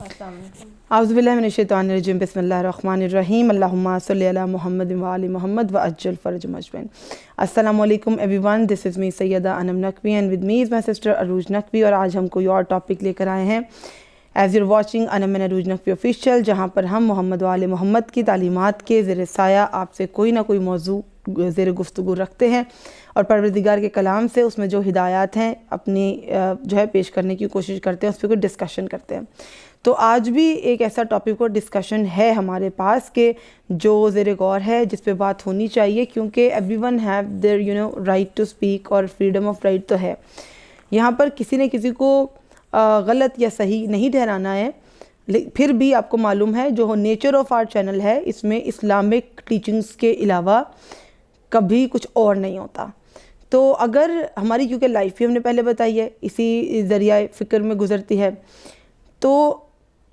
आउज़ुबिल्लाहिमिनश्शैतानिर्रजीम बिस्मिल्लाहिर्रहमानिर्रहीम अल्लाहुम्मा सल्लि अला मुहम्मद व आलि मुहम्मद व अज्जल फरजहुम अजमईन। अस्सलामु अलैकुम everyone, this is me Syeda Anam Naqvi and with me is my sister Arooj Naqvi. और आज हम कोई और टॉपिक लेकर आए हैं as you're watching Anam and Arooj Naqvi official, जहाँ पर हम मोहम्मद व आलि मोहम्मद की तालीमात के ज़ेर साया आपसे कोई ना कोई मौजू ज़ेर गुफ्तगू रखते हैं और परवरदिगार के कलाम से उसमें जो हिदायत हैं अपनी जो है पेश करने की कोशिश करते हैं, उस पर कोई डिस्कशन करते हैं। तो आज भी एक ऐसा टॉपिक और डिस्कशन है हमारे पास के जो ज़ेर गौर है, जिस पे बात होनी चाहिए, क्योंकि everyone have their right to speak और फ्रीडम ऑफ राइट तो है। यहाँ पर किसी न किसी को गलत या सही नहीं ठहराना है, फिर भी आपको मालूम है जो नेचर ऑफ आवर चैनल है इसमें इस्लामिक टीचिंग्स के अलावा कभी कुछ और नहीं होता। तो अगर हमारी, क्योंकि लाइफ ही हमने पहले बताई है इसी ज़रिया फ़िक्र में गुज़रती है, तो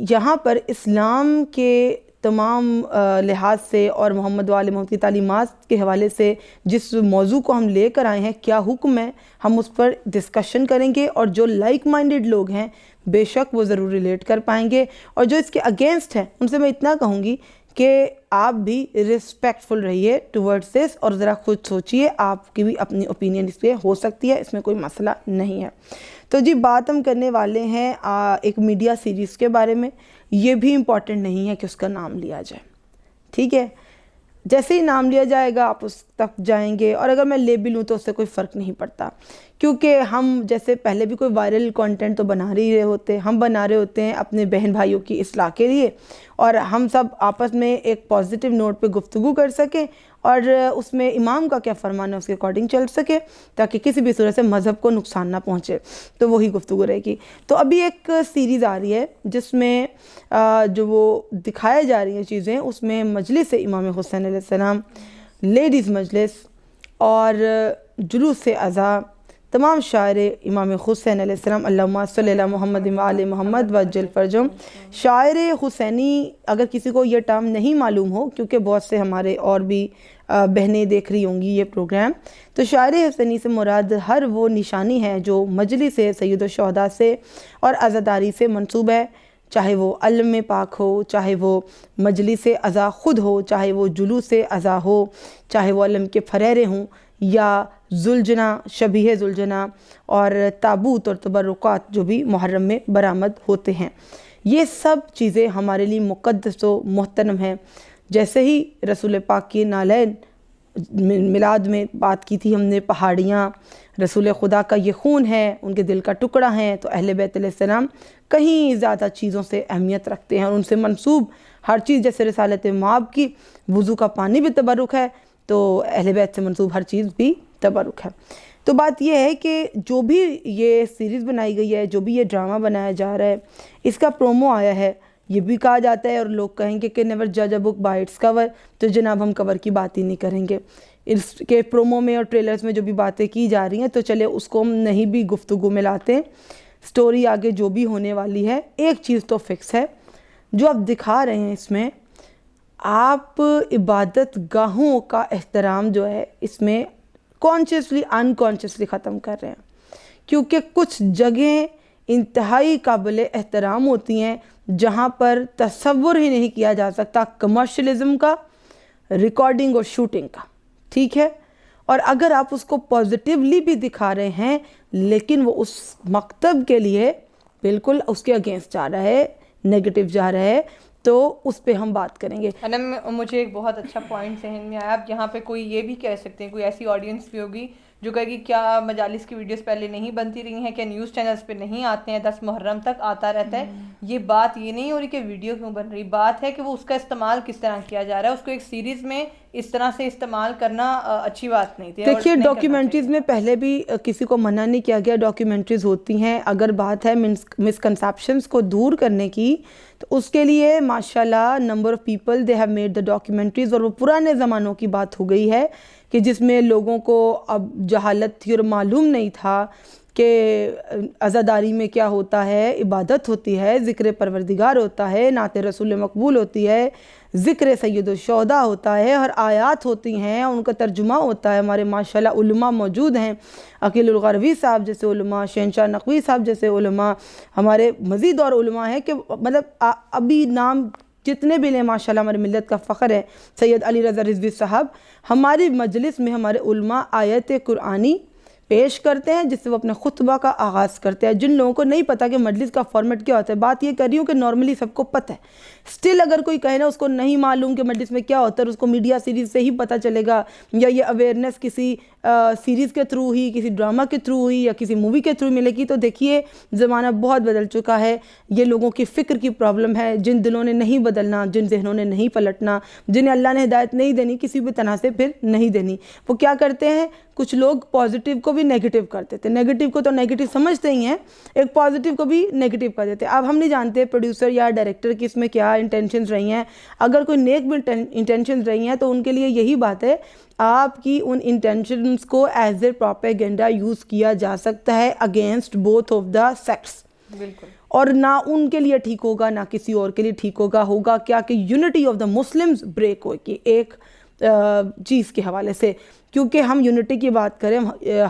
यहाँ पर इस्लाम के तमाम लिहाज से और मोहम्मद व आले मोहम्मद की तालीमात के हवाले से जिस मौजू को हम लेकर आए हैं, क्या हुक्म है, हम उस पर डिस्कशन करेंगे। और जो लाइक माइंडेड लोग हैं बेशक वो ज़रूर रिलेट कर पाएंगे, और जो इसके अगेंस्ट हैं उनसे मैं इतना कहूँगी कि आप भी रिस्पेक्टफुल रहिए टुवर्ड्स दिस और ज़रा खुद सोचिए, आपकी भी अपनी ओपिनियन इस पर हो सकती है, इसमें कोई मसला नहीं है। तो जी बात हम करने वाले हैं एक मीडिया सीरीज़ के बारे में। ये भी इम्पॉर्टेंट नहीं है कि उसका नाम लिया जाए, ठीक है। जैसे ही नाम लिया जाएगा आप उस तक जाएंगे, और अगर मैं लेबल लूँ तो उससे कोई फ़र्क नहीं पड़ता, क्योंकि हम जैसे पहले भी कोई वायरल कंटेंट तो बना ही रहे होते, हम बना रहे होते हैं अपने बहन भाइयों की इस्लाह के लिए, और हम सब आपस में एक पॉजिटिव नोट पे गुफ्तगू कर सकें और उसमें इमाम का क्या फरमान है उसके अकॉर्डिंग चल सके, ताकि किसी भी सूरत से मज़हब को नुकसान ना पहुँचे। तो वही गुफ्तगू रहेगी। तो अभी एक सीरीज़ आ रही है जिसमें जो वो दिखाया जा रही हैं चीज़ें, उसमें मजलिस इमाम हुसैन अलैहिस्सलाम, लेडीज़ मजलिस और जुलूस से अज़ा, तमाम शायर इमाम हुसैन अलैहिस्सलाम, अल्लाहुम्मा सल्लि अला मुहम्मद व आले मोहम्मद व अज्जल फरजहुम। शायर हुसैनी, अगर किसी को ये टर्म नहीं मालूम हो, क्योंकि बहुत से हमारे और भी बहनें देख रही होंगी ये प्रोग्राम, तो शायर हुसैनी से मुराद हर वो निशानी है जो मजलिस सैयद शुहदा से और अज़ादारी से मंसूब है, चाहे वो अलम पाक हो, चाहे वो मजलिस अज़ा ख़ुद हो, चाहे वो जुलूस अज़ा हो, चाहे वो अलम के फरेरे हों, या जुलजना, शबीह जुलजना और ताबूत और तबरुकात जो भी मुहर्रम में बरामद होते हैं। ये सब चीज़ें हमारे लिए मुक़द्दस व मोहतरम हैं। जैसे ही रसूल पाक की नालैन मिलाद में बात की थी हमने, पहाड़ियाँ रसूल खुदा का ये खून है, उनके दिल का टुकड़ा है, तो अहले बैत अलैहिस्सलाम कहीं ज़्यादा चीज़ों से अहमियत रखते हैं और उनसे मंसूब हर चीज़, जैसे रिसालत माब की वज़ू का पानी भी तबरुक है, तो अहले बैत से मंसूब हर चीज़ भी तबरुक है। तो बात यह है कि जो भी ये सीरीज़ बनाई गई है, जो भी ये ड्रामा बनाया जा रहा है, इसका प्रोमो आया है, ये भी कहा जाता है और लोग कहेंगे कि नेवर जज a book by its cover, तो जनाब हम कवर की बात ही नहीं करेंगे। इसके प्रोमो में और ट्रेलर्स में जो भी बातें की जा रही हैं, तो चले उसको हम नहीं भी गुफ्तगू में लाते हैं। स्टोरी आगे जो भी होने वाली है, एक चीज़ तो फिक्स है, जो आप दिखा रहे हैं इसमें, आप इबादत गाहों का एहतराम जो है इसमें कॉन्शियसली अनकॉन्शियसली ख़त्म कर रहे हैं, क्योंकि कुछ जगहें इंतहाई काबिल एहतराम होती हैं जहाँ पर तसव्वुर ही नहीं किया जा सकता कमर्शलिज़म का, रिकॉर्डिंग और शूटिंग का, ठीक है। और अगर आप उसको पॉजिटिवली भी दिखा रहे हैं, लेकिन वो उस मकतब के लिए बिल्कुल उसके अगेंस्ट जा रहा है, नेगेटिव जा रहा है, तो उस पे हम बात करेंगे। अनम, मुझे एक बहुत अच्छा पॉइंट सहन में आया। आप यहाँ पे कोई ये भी कह सकते हैं, कोई ऐसी ऑडियंस भी होगी जो कहेगी क्या मजालिस की वीडियोस पहले नहीं बनती रही हैं, क्या न्यूज़ चैनल्स पे नहीं आते हैं, 10 मुहर्रम तक आता रहता है। ये बात ये नहीं हो रही कि वीडियो क्यों बन रही, बात है कि वो उसका इस्तेमाल किस तरह किया जा रहा है। उसको एक सीरीज़ में इस तरह से इस्तेमाल करना अच्छी बात नहीं थी। देखिए डॉक्यूमेंट्रीज़ में पहले भी किसी को मना नहीं किया गया, डॉक्यूमेंट्रीज़ होती हैं। अगर बात है मिसकंसेप्शंस को दूर करने की, तो उसके लिए माशाल्लाह number of people they have made the documentaries, और वो पुराने ज़मानों की बात हो गई है कि जिसमें लोगों को अब जहालत थी और मालूम नहीं था कि अज़ादारी में क्या होता है, इबादत होती है, ज़िक्र परवरदिगार होता है, नात रसूल मकबूल होती है, ज़िक्र सैयदुश्शुहदा होता है, हर आयात होती हैं, उनका तर्जुमा होता है। हमारे माशाल्लाह उलमा मौजूद हैं, अकीलुल गरवी साहब जैसे उलमा, शहनशाह नकवी साहब जैसे उलमा, हमारे मज़ीद और उलमा हैं कि मतलब अभी नाम जितने भी लें माशाल्लाह हमारी मिल्लत का फ़ख्र है। सैयद अली रज़ा रिज़वी साहब हमारी मजलिस में हमारे उलमा आयत कुरानी पेश करते हैं जिससे वो अपने खुतबा का आगाज़ करते हैं। जिन लोगों को नहीं पता कि मजलिस का फॉर्मेट क्या होता है, बात ये कर रही हूँ कि नॉर्मली सबको पता है, स्टिल अगर कोई कहे ना उसको नहीं मालूम कि मजलिस में क्या होता है, उसको मीडिया सीरीज़ से ही पता चलेगा या ये अवेयरनेस किसी सीरीज़ के थ्रू ही, किसी ड्रामा के थ्रू ही या किसी मूवी के थ्रू मिलेगी, तो देखिए ज़माना बहुत बदल चुका है। ये लोगों की फ़िक्र की प्रॉब्लम है। जिन दिलों ने नहीं बदलना, जिन जहनों ने नहीं पलटना, जिन्हें अल्लाह ने हिदायत नहीं देनी, किसी भी तरह से फिर नहीं देनी, वो क्या करते हैं, कुछ लोग पॉजिटिव को भी नेगेटिव कर देते हैं, नेगेटिव को तो नेगेटिव समझते ही हैं, एक पॉजिटिव को भी नेगेटिव कर देते हैं। अब हम नहीं जानते प्रोड्यूसर या डायरेक्टर की इसमें क्या इंटेंशंस रही हैं। अगर कोई नेक भी इंटेंशंस रही हैं तो उनके लिए यही बात है, आपकी उन इंटेंशंस को एज ए प्रोपेगेंडा यूज़ किया जा सकता है against both of the sex. बिल्कुल। और ना उनके लिए ठीक होगा ना किसी और के लिए ठीक होगा क्या कि unity of the Muslims break होगी एक चीज़ के हवाले से। क्योंकि हम यूनिटी की बात करें,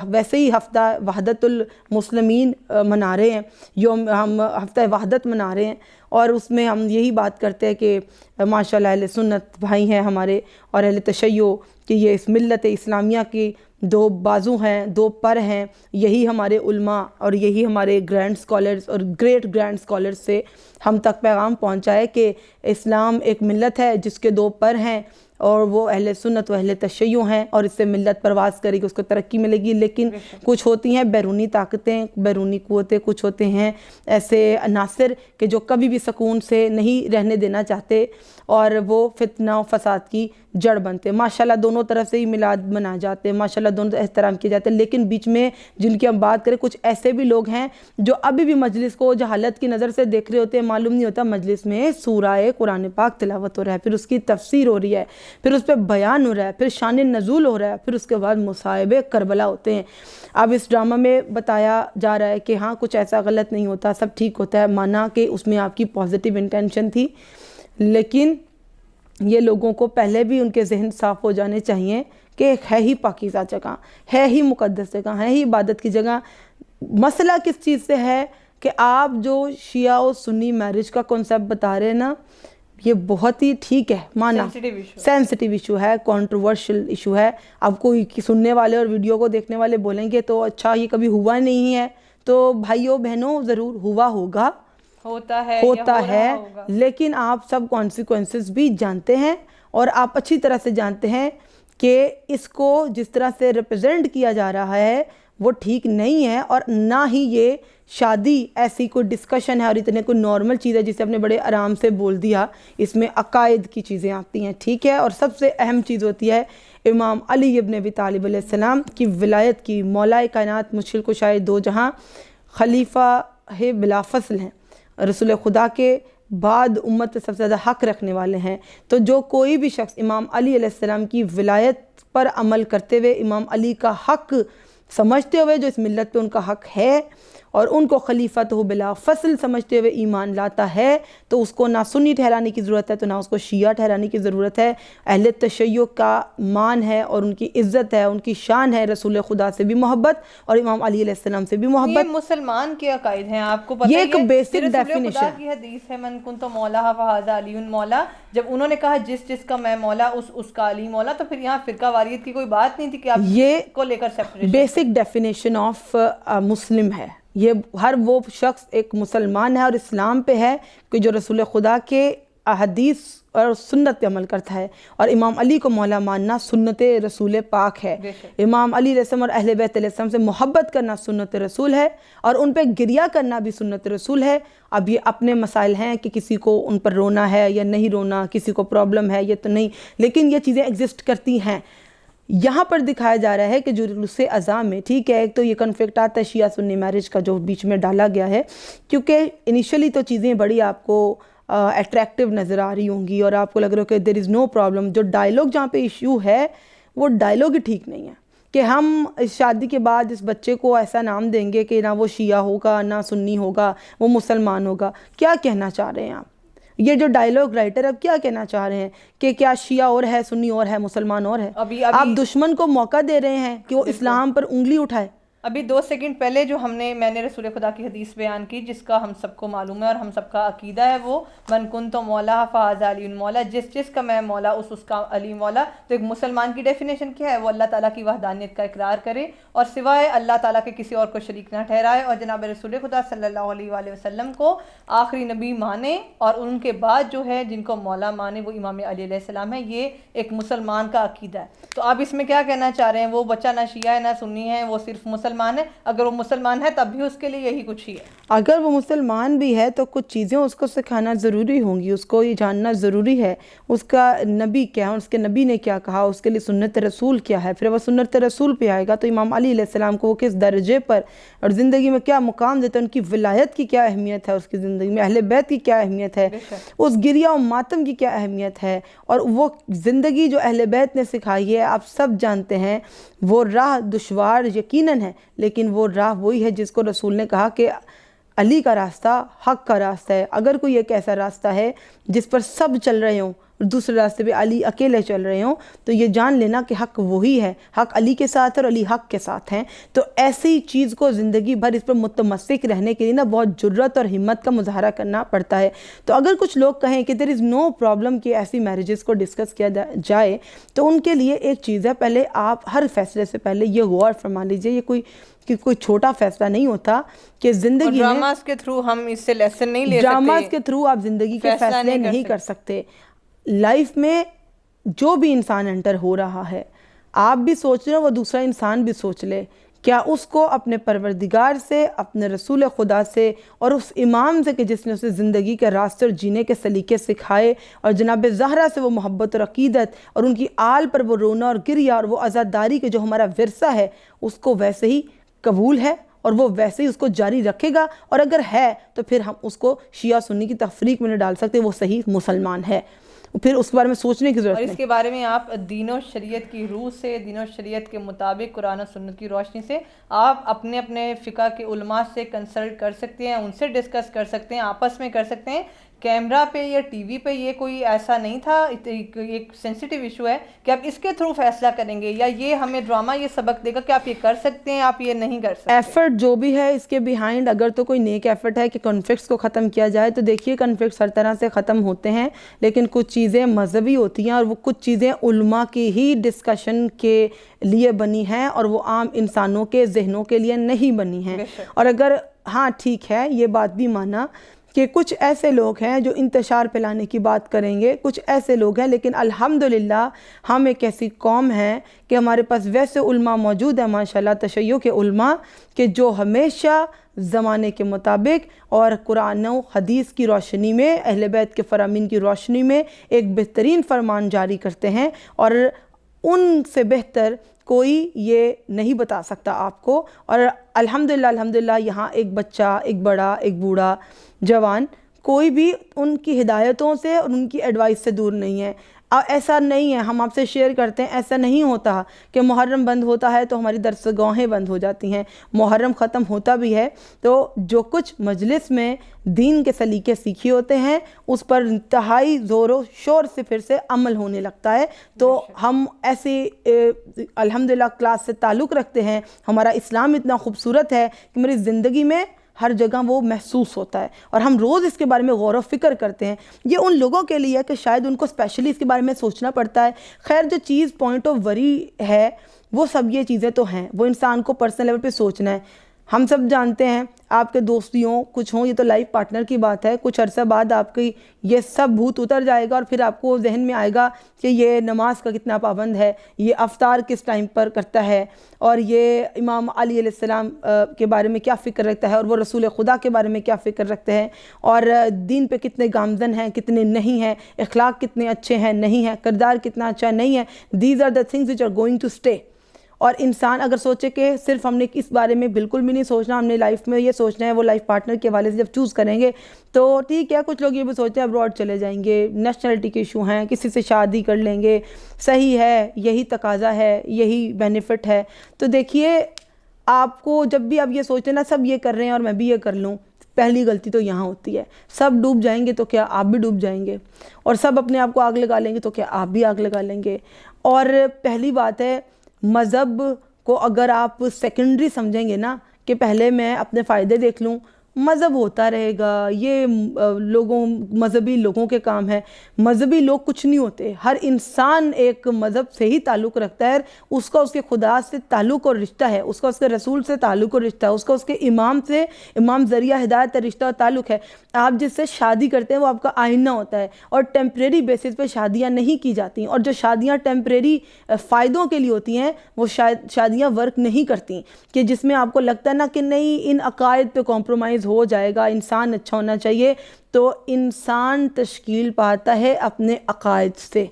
वैसे ही हफ्ता वहदतुल मुस्लिमीन मना रहे हैं, योम हम हफ्ता वहदत मना रहे हैं, और उसमें हम यही बात करते हैं कि माशाल्लाह अहले सुन्नत भाई हैं हमारे और अहले तशय्यो कि ये इस मिल्लत इस्लामिया की दो बाजू हैं, दो पर हैं। यही हमारे उल्मा और यही हमारे ग्रैंड स्कॉलर्स और ग्रेट ग्रैंड स्कॉलर्स से हम तक पैगाम पहुंचा है कि इस्लाम एक मिल्लत है जिसके दो पर हैं, और वो अहले सुन्नत व अहले तशय्यो हैं, और इससे मिल्लत परवास करेगी, उसको तरक्की मिलेगी। लेकिन कुछ होती हैं बैरूनी ताकतें, बैरूनी क़ुव्वतें, कुछ होते हैं ऐसे अनासर कि जो कभी भी सुकून से नहीं रहने देना चाहते और वो फितना और फसाद की जड़ बनते। माशाल्लाह दोनों तरफ से ही मिलाद मनाए जाते हैं, माशाल्लाह दोनों एहतराम किए जाते हैं, लेकिन बीच में जिनकी हम बात करें कुछ ऐसे भी लोग हैं जो अभी भी मजलिस को जहालत की नज़र से देख रहे होते हैं। मालूम नहीं होता मजलिस में सूरा कुरान पाक तिलावत हो रहा है, फिर उसकी तफसीर हो रही है, फिर उस पर बयान हो रहा है, फिर शान नज़ूल हो रहा है, फिर उसके बाद मुसाहिबे करबला होते हैं। अब इस ड्रामा में बताया जा रहा है कि हाँ कुछ ऐसा गलत नहीं होता, सब ठीक होता है, माना कि उसमें आपकी पॉजिटिव इंटेंशन थी, लेकिन ये लोगों को पहले भी उनके जहन साफ़ हो जाने चाहिए कि है ही पाकीज़ा जगह, है ही मुक़द्दस जगह, है ही इबादत की जगह। मसला किस चीज़ से है कि आप जो शिया और सुन्नी मैरिज का कॉन्सेप्ट बता रहे हैं ना, ये बहुत ही ठीक है, माना सेंसिटिव इशू है, कंट्रोवर्शियल इशू है। अब कोई सुनने वाले और वीडियो को देखने वाले बोलेंगे तो अच्छा ये कभी हुआ नहीं है, तो भाइयों बहनों ज़रूर हुआ होगा, होता है, लेकिन आप सब कॉन्सिक्वेंसेस भी जानते हैं और आप अच्छी तरह से जानते हैं कि इसको जिस तरह से रिप्रेजेंट किया जा रहा है वो ठीक नहीं है, और ना ही ये शादी ऐसी कोई डिस्कशन है और इतने कोई नॉर्मल चीज़ है जिसे आपने बड़े आराम से बोल दिया। इसमें अकायद की चीज़ें आती हैं, ठीक है, और सबसे अहम चीज़ होती है इमाम अली इब्न अबी तालिब अलैहिस्सलाम की विलायत की। मौलाए कायनात मुश्किल कुशाए दो जहाँ, खलीफा है बिला फसल हैं, रसूल खुदा के बाद उम्मत सबसे ज़्यादा हक़ रखने वाले हैं। तो जो कोई भी शख्स इमाम अली अलैहिस्सलाम की विलायत पर अमल करते हुए, इमाम अली का हक़ समझते हुए जो इस मिल्लत पे उनका हक़ है और उनको खलीफत हो बिला फसल समझते हुए ईमान लाता है, तो उसको ना सुन्नी ठहराने की ज़रूरत है तो ना उसको शिया ठहराने की ज़रूरत है। अहले तशय्यो का मान है और उनकी इज़्ज़त है, उनकी शान है रसूल खुदा से भी मोहब्बत और इमाम अली अलैहिस्सलाम से भी मोहब्बत। मुसलमान के अकायद हैं, आपको पता ये एक बेसिक डेफिनेशन की हदीस है, मन कुन तो मौला फहाज़ा अलीउन मौला। जब उन्होंने कहा जिस जिसका मैं मौला उसका अली मौला, तो फिर यहाँ फिरका वारियत की कोई बात नहीं थी कि आप ये को लेकर separation. Basic definition of Muslim है, ये हर वो शख्स एक मुसलमान है और इस्लाम पे है कि जो रसूल खुदा के अहदीस और सुन्नत पे अमल करता है, और इमाम अली को मौला मानना सुन्नत रसूल पाक है। इमाम अली अलैहिस्सलाम और अहले बैत अलैहिस्सलाम से मोहब्बत करना सुन्नत रसूल है और उन पे गिरिया करना भी सुन्नत रसूल है। अब ये अपने मसाइल हैं कि किसी को उन पर रोना है या नहीं रोना, किसी को प्रॉब्लम है ये तो नहीं, लेकिन ये चीज़ें एग्जिस्ट करती हैं। यहाँ पर दिखाया जा रहा है कि जुलूस अज़ा में, ठीक है, एक तो ये कन्फ्लिक्ट आता है शिया सुन्नी मैरिज का जो बीच में डाला गया है, क्योंकि इनिशियली तो चीज़ें बड़ी आपको अट्रैक्टिव नज़र आ रही होंगी और आपको लग रहा है कि देयर इज़ नो प्रॉब्लम। जो डायलॉग जहाँ पे इशू है वो डायलॉग ही ठीक नहीं है कि हम इस शादी के बाद इस बच्चे को ऐसा नाम देंगे कि ना वो शिया होगा ना सुन्नी होगा, वो मुसलमान होगा। क्या कहना चाह रहे हैं आप? ये जो डायलॉग राइटर अब क्या कहना चाह रहे हैं कि क्या शिया और है, सुन्नी और है, मुसलमान और है? आप दुश्मन को मौका दे रहे हैं कि वो इस्लाम पर उंगली उठाए। अभी 2 सेकंड पहले जो मैंने रसूल खुदा की हदीस बयान की, जिसका हम सबको मालूम है और हम सबका अकीदा है, वो मन कुन तो मौला फ़ाज़ा अली मौला, जिसका मैं मौला उसका अली मौला। तो एक मुसलमान की डेफिनेशन क्या है? वो अल्लाह ताला की वहदानियत का इकरार करे और सिवाय अल्लाह ताला के किसी और को शरीक ना ठहराए, और जनाब रसूल खुदा सल्लल्लाहु अलैहि वसल्लम को आखिरी नबी माने, और उनके बाद जो है जिनको मौला माने वो इमाम अली अलैहिस्सलाम है। ये एक मुसलमान का अकीदा है। तो आप इसमें क्या कहना चाह रहे हैं? वो बच्चा ना शिया है ना सुन्नी है, वो सिर्फ मुसलमान है। अगर वो मुसलमान है तब भी उसके लिए यही कुछ ही है। अगर वो मुसलमान भी है तो कुछ चीज़ें उसको सिखाना ज़रूरी होंगी, उसको ये जानना ज़रूरी है उसका नबी क्या है, उसके नबी ने क्या कहा, उसके लिए सुन्नत रसूल क्या है। फिर वह सुन्नत रसूल पे आएगा तो इमाम अली अलैहिस्सलाम को वो किस दर्जे पर और ज़िंदगी में क्या मुकाम देते हैं, उनकी विलायत की क्या अहमियत है, उसकी ज़िंदगी में अहले बैत की क्या अहमियत है, उस गिरिया और मातम की क्या अहमियत है, और वो ज़िंदगी जो अहले बैत ने सिखाई है आप सब जानते हैं। वो राह दुश्वार यकीनन है, लेकिन वो राह वही है जिसको रसूल ने कहा कि अली का रास्ता हक़ का रास्ता है। अगर कोई एक ऐसा रास्ता है जिस पर सब चल रहे हों और दूसरे रास्ते पे अली अकेले चल रहे हों, तो ये जान लेना कि हक़ वही है, हक़ अली के साथ है और अली हक़ के साथ हैं। तो ऐसी चीज़ को ज़िंदगी भर इस पर मुतमस्सिक रहने के लिए ना बहुत जुर्रत और हिम्मत का मुजाहरा करना पड़ता है। तो अगर कुछ लोग कहें कि देयर इज़ नो प्रॉब्लम कि ऐसी मैरिजेस को डिस्कस किया जाए, तो उनके लिए एक चीज़ है, पहले आप हर फैसले से पहले ये गौर फरमा लीजिए, ये कोई छोटा फैसला नहीं होता कि ज़िंदगी में ड्रामास के थ्रू हम इससे लेसन नहीं ले सकते, ड्रामास के थ्रू आप ज़िंदगी के फैसले नहीं कर सकते। लाइफ में जो भी इंसान एंटर हो रहा है, आप भी सोच रहे हो, वो दूसरा इंसान भी सोच ले, क्या उसको अपने परवरदिगार से, अपने रसूल खुदा से और उस इमाम से कि जिसने उसे ज़िंदगी के रास्ते और जीने के सलीके सिखाए, और जनाब ज़हरा से वो मोहब्बत और अकीदत और उनकी आल पर वो रोना और गिरिया और वो आज़ादारी के जो हमारा विरसा है, उसको वैसे ही कबूल है और वो वैसे ही उसको जारी रखेगा। और अगर है तो फिर हम उसको शिया सुन्नी की तफरीक में नहीं डाल सकते, वो सही मुसलमान है, फिर उसके बारे में सोचने की ज़रूरत है। और इसके बारे में आप दीन शरीयत की रूह से, दीन शरीयत के मुताबिक कुरान और सुन्नत की रोशनी से आप अपने अपने फ़िक़ा के उलमा से कंसल्ट कर सकते हैं, उनसे डिस्कस कर सकते हैं, आपस में कर सकते हैं। कैमरा पे या टीवी पे ये कोई ऐसा नहीं था, एक सेंसिटिव इशू है कि आप इसके थ्रू फैसला करेंगे या ये हमें ड्रामा ये सबक देगा कि आप ये कर सकते हैं, आप ये नहीं कर सकते। एफर्ट जो भी है इसके बिहाइंड, अगर तो कोई नेक एफर्ट है कि कॉन्फ्लिक्ट्स को ख़त्म किया जाए, तो देखिए कॉन्फ्लिक्ट्स हर तरह से ख़त्म होते हैं, लेकिन कुछ चीज़ें मजहबी होती हैं और वो कुछ चीज़ें उल्मा की ही डिस्कशन के लिए बनी हैं और वो आम इंसानों के जहनों के लिए नहीं बनी हैं। और अगर हाँ ठीक है, ये बात भी माना कि कुछ ऐसे लोग हैं जो इंतशार फैलाने की बात करेंगे, कुछ ऐसे लोग हैं, लेकिन अल्हम्दुलिल्लाह हम एक ऐसी कौम है कि हमारे पास वैसे उल्मा मौजूद है माशाल्लाह, तशय्यो के उल्मा के जो हमेशा ज़माने के मुताबिक और कुरान और हदीस की रोशनी में, अहले बैत के फरामीन की रोशनी में एक बेहतरीन फरमान जारी करते हैं। और उनसे बेहतर कोई ये नहीं बता सकता आपको। और अल्हम्दुलिल्लाह यहाँ एक बच्चा, एक बड़ा, एक बूढ़ा, जवान, कोई भी उनकी हिदायतों से और उनकी एडवाइस से दूर नहीं है। ऐसा नहीं है, हम आपसे शेयर करते हैं, ऐसा नहीं होता कि मुहर्रम बंद होता है तो हमारी दरसगाहें बंद हो जाती हैं। मुहर्रम ख़त्म होता भी है तो जो कुछ मजलिस में दीन के सलीके सीखे होते हैं उस पर इंतहाई ज़ोरों शोर से फिर से अमल होने लगता है। तो हम ऐसे अल्हम्दुलिल्लाह क्लास से ताल्लुक़ रखते हैं। हमारा इस्लाम इतना खूबसूरत है कि मेरी ज़िंदगी में हर जगह वो महसूस होता है और हम रोज़ इसके बारे में गौर व फिक्र करते हैं। ये उन लोगों के लिए है कि शायद उनको स्पेशली इसके बारे में सोचना पड़ता है। खैर जो चीज़ पॉइंट ऑफ वरी है वो सब ये चीज़ें तो हैं, वो इंसान को पर्सनल लेवल पे सोचना है। हम सब जानते हैं, आपके दोस्तियों कुछ हों, ये तो लाइफ पार्टनर की बात है, कुछ अरसा बाद आपकी ये सब भूत उतर जाएगा और फिर आपको जहन में आएगा कि ये नमाज का कितना पाबंद है, ये अफ्तार किस टाइम पर करता है, और ये इमाम अली अलैहिस्सलाम के बारे में क्या फ़िक्र रखता है, और वो रसूल खुदा के बारे में क्या फ़िक्र रखते हैं, और दीन पे कितने गामजन हैं, कितने नहीं हैं, अखलाक कितने अच्छे हैं, नहीं हैं, किरदार कितना अच्छा नहीं है। These are the things which are going to stay. और इंसान अगर सोचे कि सिर्फ हमने इस बारे में बिल्कुल भी नहीं सोचना, हमने लाइफ में ये सोचना है, वो लाइफ पार्टनर के हवाले से जब चूज़ करेंगे तो ठीक है। कुछ लोग ये भी सोचते हैं अब्रॉड चले जाएंगे, नेशनलिटी के इशू हैं, किसी से शादी कर लेंगे, सही है, यही तकाजा है, यही बेनिफिट है। तो देखिए, आपको जब भी आप ये सोचते हैं ना सब ये कर रहे हैं और मैं भी ये कर लूँ, पहली गलती तो यहाँ होती है। सब डूब जाएंगे तो क्या आप भी डूब जाएंगे, और सब अपने आप को आग लगा लेंगे तो क्या आप भी आग लगा लेंगे। और पहली बात है, मज़हब को अगर आप सेकेंडरी समझेंगे ना कि पहले मैं अपने फ़ायदे देख लूँ, मज़हब होता रहेगा, ये लोगों मज़हबी लोगों के काम है। मज़हबी लोग कुछ नहीं होते, हर इंसान एक मज़हब से ही ताल्लुक़ रखता है। उसका उसके खुदा से ताल्लुक़ और रिश्ता है, उसका उसके रसूल से ताल्लुक़ और रिश्ता है, उसका उसके इमाम से, इमाम ज़रिया हिदायत रिश्ता और ताल्लुक़ है। आप जिससे शादी करते हैं वो आपका आईना होता है, और टेम्परेरी बेसिस पे शादियाँ नहीं की जाती। और जो शादियाँ टेम्परेरी फ़ायदों के लिए होती हैं वो शादियाँ वर्क नहीं करती, कि जिसमें आपको लगता है ना कि नहीं इन अकायद पे कॉम्प्रोमाइज़ हो जाएगा, इंसान अच्छा होना चाहिए। तो इंसान तश्कील पाता है अपने अकायद से।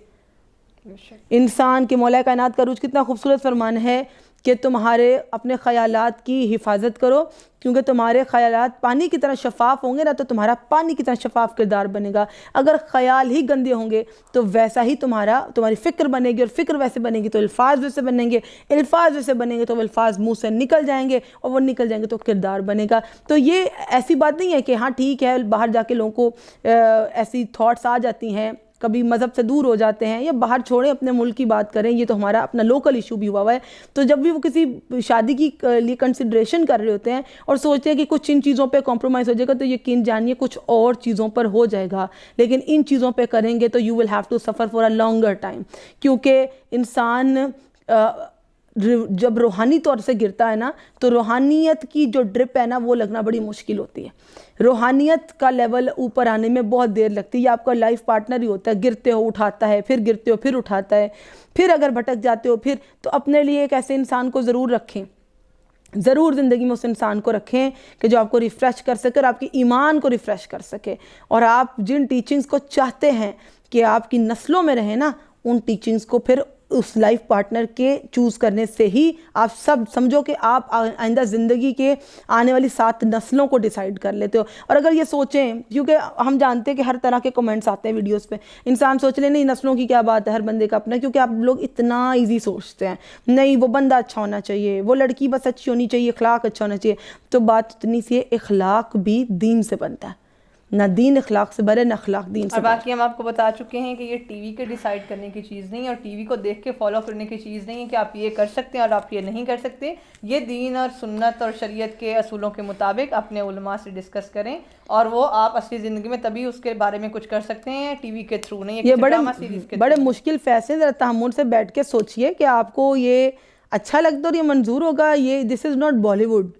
इंसान के मौला कायनात का रूज कितना खूबसूरत फरमान है कि तुम्हारे अपने ख़यालात की हिफाजत करो, क्योंकि तुम्हारे ख़यालात पानी की तरह शफाफ होंगे ना, तो तुम्हारा पानी की तरह शफाफ किरदार बनेगा। अगर ख़याल ही गंदे होंगे तो वैसा ही तुम्हारी फ़िक्र बनेगी, और फ़िक्र वैसे बनेगी तो अल्फाज वैसे बनेंगे, अल्फाज वैसे बनेंगे तो अल्फाज मुँह से निकल जाएंगे, और वो निकल जाएंगे तो किरदार बनेगा। तो ये ऐसी बात नहीं है कि हाँ ठीक है, बाहर जाके लोगों को ऐसी थाट्स आ जाती हैं, कभी मज़हब से दूर हो जाते हैं, या बाहर छोड़ें, अपने मुल्क की बात करें, ये तो हमारा अपना लोकल इशू भी हुआ है। तो जब भी वो किसी शादी की लिए कंसिड्रेशन कर रहे होते हैं और सोचते हैं कि कुछ इन चीज़ों पे कॉम्प्रोमाइज़ हो जाएगा, तो यकीन जानिए कुछ और चीज़ों पर हो जाएगा। लेकिन इन चीज़ों पे करेंगे तो you will have to suffer for a longer time, क्योंकि इंसान जब रूहानी तौर से गिरता है ना, तो रूहानियत की जो ड्रिप है ना वो लगना बड़ी मुश्किल होती है। रूहानियत का लेवल ऊपर आने में बहुत देर लगती है। ये आपका लाइफ पार्टनर ही होता है, गिरते हो उठाता है, फिर गिरते हो फिर उठाता है, फिर अगर भटक जाते हो फिर। तो अपने लिए एक ऐसे इंसान को ज़रूर रखें, ज़रूर ज़िंदगी में उस इंसान को रखें कि जो आपको रिफ़्रेश कर सके और आपकी ईमान को रिफ़्रेश कर सके। और आप जिन टीचिंग्स को चाहते हैं कि आपकी नस्लों में रहें ना, उन टीचिंग्स को फिर उस लाइफ पार्टनर के चूज़ करने से ही आप सब समझो कि आप आइंदा ज़िंदगी के आने वाली 7 नस्लों को डिसाइड कर लेते हो। और अगर ये सोचें, क्योंकि हम जानते हैं कि हर तरह के कमेंट्स आते हैं वीडियोस पे, इंसान सोच ले नहीं नस्लों की क्या बात है, हर बंदे का अपना, क्योंकि आप लोग इतना ईजी सोचते हैं, नहीं वो बंदा अच्छा होना चाहिए, वो लड़की बस अच्छी होनी चाहिए, इखलाक अच्छा होना चाहिए। तो बात इतनी सी है, इखलाक भी दीन से बनता है, ना दीन इखलाक से बने, ना इखलाक दीन से। और बाकी हम आपको बता चुके हैं कि ये टीवी के डिसाइड करने की चीज़ नहीं है, और टीवी को देख के फॉलो करने की चीज़ नहीं है कि आप ये कर सकते हैं और आप ये नहीं कर सकते। ये दीन और सुन्नत और शरीयत के असूलों के मुताबिक अपने उलमा से डिस्कस करें, और वो आप असली ज़िंदगी में तभी उसके बारे में कुछ कर सकते हैं, टीवी के थ्रू नहीं। ये बड़े मुश्किल फैसले, ज़रा तहम्मुल से बैठ के सोचिए कि आपको ये अच्छा लगता और ये मंजूर होगा। ये this is not Bollywood,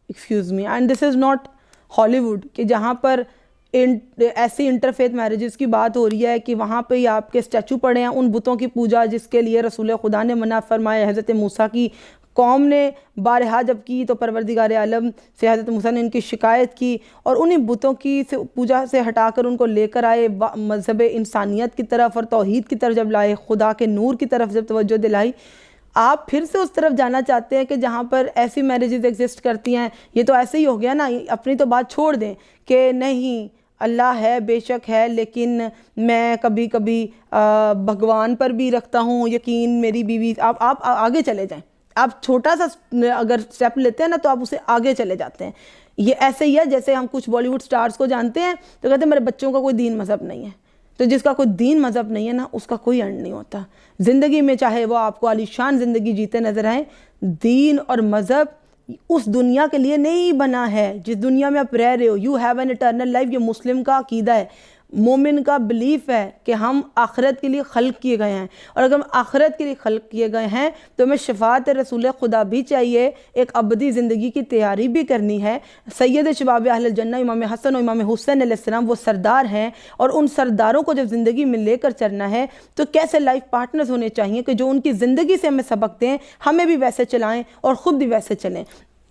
excuse me, and this is not Hollywood, कि जहाँ पर ऐसी इंटरफेथ मैरिजेस की बात हो रही है कि वहाँ पे ही आपके स्टैचू पड़े हैं उन बुतों की पूजा जिसके लिए रसूल खुदा ने मना फरमाया। हज़रत मूसा की कौम ने बारहा जब की तो परवरदिगार आलम से हज़रत मूसा ने इनकी शिकायत की, और उन्हीं बुतों की पूजा से हटाकर उनको लेकर आए मज़हब इंसानियत की तरफ और तौहीद की तरफ जब लाए, खुदा के नूर की तरफ जब तवज्जो दिलाई। आप फिर से उस तरफ जाना चाहते हैं कि जहाँ पर ऐसी मैरिजेस एग्जिस्ट करती हैं। ये तो ऐसे ही हो गया ना, अपनी तो बात छोड़ दें कि नहीं अल्लाह है, बेशक है, लेकिन मैं कभी कभी भगवान पर भी रखता हूँ यकीन, मेरी बीवी। आप आगे चले जाएं, आप छोटा सा अगर स्टेप लेते हैं ना तो आप उसे आगे चले जाते हैं। ये ऐसे ही है जैसे हम कुछ बॉलीवुड स्टार्स को जानते हैं तो कहते हैं मेरे बच्चों का कोई दीन मज़हब नहीं है। तो जिसका कोई दीन मज़हब नहीं है ना, उसका कोई एंड नहीं होता ज़िंदगी में, चाहे वो आपको आलीशान ज़िंदगी जीते नज़र आए। दीन और मज़हब उस दुनिया के लिए नहीं बना है जिस दुनिया में आप रह रहे हो। You have an eternal life, ये मुस्लिम का अकीदा है, मोमिन का बिलीफ है कि हम आखिरत के लिए खल्क किए गए हैं, और अगर हम आखिरत के लिए खल्क किए गए हैं तो हमें शफाअत रसूल खुदा भी चाहिए, एक अबदी ज़िंदगी की तैयारी भी करनी है। सैयद शबाब अहल जन्नह इमाम हसन और इमाम हुसैन अलैहिस्सलाम वो सरदार हैं, और उन सरदारों को जब ज़िंदगी में लेकर चलना है तो कैसे लाइफ पार्टनर्स होने चाहिए कि जो उनकी ज़िंदगी से हमें सबक दें, हमें भी वैसे चलाएँ और ख़ुद भी वैसे चलें।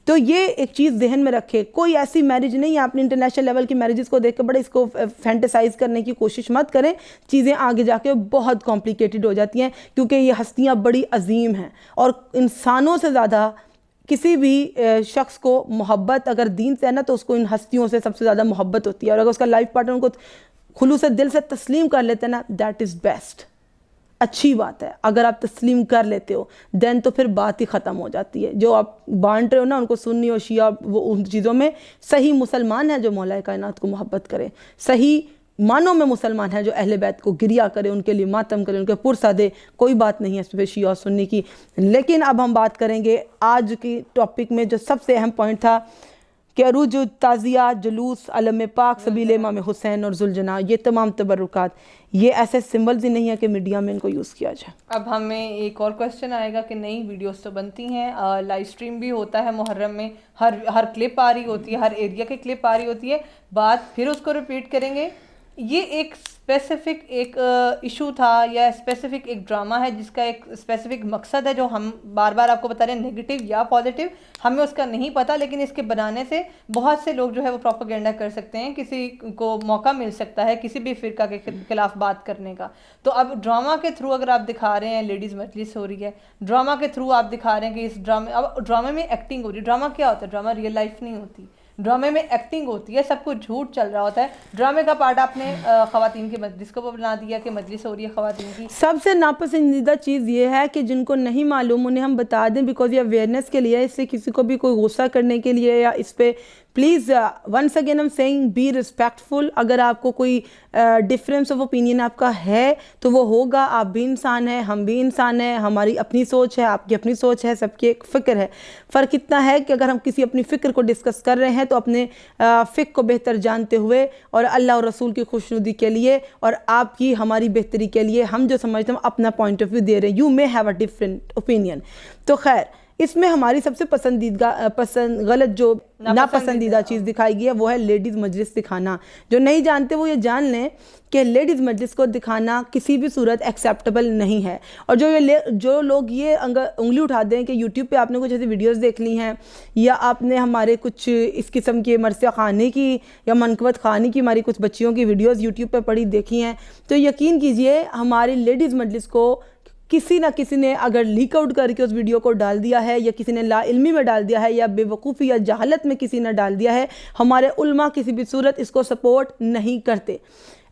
तो ये एक चीज़ जहन में रखे, कोई ऐसी मैरिज नहीं है, आपने इंटरनेशनल लेवल की मैरिजेस को देख कर बड़े इसको फैंटेसाइज करने की कोशिश मत करें, चीज़ें आगे जाके बहुत कॉम्प्लिकेटेड हो जाती हैं, क्योंकि ये हस्तियाँ बड़ी अजीम हैं और इंसानों से ज़्यादा किसी भी शख्स को मोहब्बत अगर दीन से है ना, तो उसको इन हस्तियों से सबसे ज़्यादा मोहब्बत होती है, और अगर उसका लाइफ पार्टनर उनको खुलूस दिल से तस्लीम कर लेते हैं ना, दैट इज़ बेस्ट, अच्छी बात है। अगर आप तस्लीम कर लेते हो देन तो फिर बात ही ख़त्म हो जाती है। जो आप बांट रहे हो ना, उनको सुन्नी और शिया, वो उन चीज़ों में सही मुसलमान है जो मौला कायनात को मोहब्बत करे, सही मानों में मुसलमान है जो अहले बैत को गिरिया करे, उनके लिए मातम करे, उनके पुरसा दे, कोई बात नहीं है इस पर शिया और सुन्नी की। लेकिन अब हम बात करेंगे आज की टॉपिक में जो सबसे अहम पॉइंट था कि अरूज ताज़िया, जुलूस, अलम पाक, सबील इमाम हुसैन और जुलजना, ये तमाम तबरुकात, ये ऐसे सिंबल्स ही नहीं है कि मीडिया में इनको यूज़ किया जाए। अब हमें एक और क्वेश्चन आएगा कि नई वीडियोस तो बनती हैं, लाइव स्ट्रीम भी होता है मुहर्रम में, हर क्लिप आ रही होती है, हर एरिया की क्लिप आ रही होती है, बात फिर उसको रिपीट करेंगे। ये एक स्पेसिफिक एक इशू था या स्पेसिफिक एक ड्रामा है जिसका एक स्पेसिफिक मकसद है, जो हम बार बार आपको बता रहे हैं, नेगेटिव या पॉजिटिव हमें उसका नहीं पता, लेकिन इसके बनाने से बहुत से लोग जो है वो प्रोपेगेंडा कर सकते हैं, किसी को मौका मिल सकता है किसी भी फ़िरका के खिलाफ बात करने का। तो अब ड्रामा के थ्रू अगर आप दिखा रहे हैं लेडीज़ मजलिस हो रही है, ड्रामा के थ्रू आप दिखा रहे हैं कि इस ड्रामे, अब ड्रामे में एक्टिंग हो रही है। ड्रामा क्या होता है? ड्रामा रियल लाइफ नहीं होती, ड्रामे में एक्टिंग होती है, सब कुछ झूठ चल रहा होता है। ड्रामे का पार्ट आपने ख़वातीन की मजलिस को बना दिया कि मजलिस हो रही है ख़वातीन की। सबसे नापसंदीदा चीज़ ये है कि जिनको नहीं मालूम उन्हें हम बता दें, बिकॉज ये अवेयरनेस के लिए, इससे किसी को भी कोई गुस्सा करने के लिए या इस पर please once again I am saying be respectful. अगर आपको कोई डिफरेंस ऑफ ओपिनियन आपका है तो वो होगा, आप भी इंसान हैं, हम भी इंसान हैं, हमारी अपनी सोच है, आपकी अपनी सोच है, सबकी एक फ़िक्र है। फ़र्क इतना है कि अगर हम किसी अपनी फ़िक्र को डिस्कस कर रहे हैं तो अपने फ़िक्र को बेहतर जानते हुए और अल्लाह और रसूल की खुशनुदी के लिए और आपकी हमारी बेहतरी के लिए हम जो समझते हैं अपना पॉइंट ऑफ व्यू दे रहे हैं। You may have a different opinion. तो खैर, इसमें हमारी सबसे गलत जो नापसंदीदा चीज़ दिखाई गई है वो है लेडीज़ मजलिस दिखाना। जो नहीं जानते वो ये जान लें कि लेडीज़ मजलिस को दिखाना किसी भी सूरत एक्सेप्टेबल नहीं है। और जो लोग ये उंगली उठा दें कि यूट्यूब पे आपने कुछ ऐसी वीडियोस देख ली हैं या आपने हमारे कुछ इस किस्म के मरसिया खाने की या मनकबत खानी की हमारी कुछ बच्चियों की वीडियोस यूट्यूब पे पड़ी देखी हैं, तो यकीन कीजिए हमारी लेडीज़ मजलिस को किसी ना किसी ने अगर लीक आउट करके उस वीडियो को डाल दिया है या किसी ने लाइल्मी में डाल दिया है या बेवकूफ़ी या जहालत में किसी ने डाल दिया है, हमारे उल्मा किसी भी सूरत इसको सपोर्ट नहीं करते।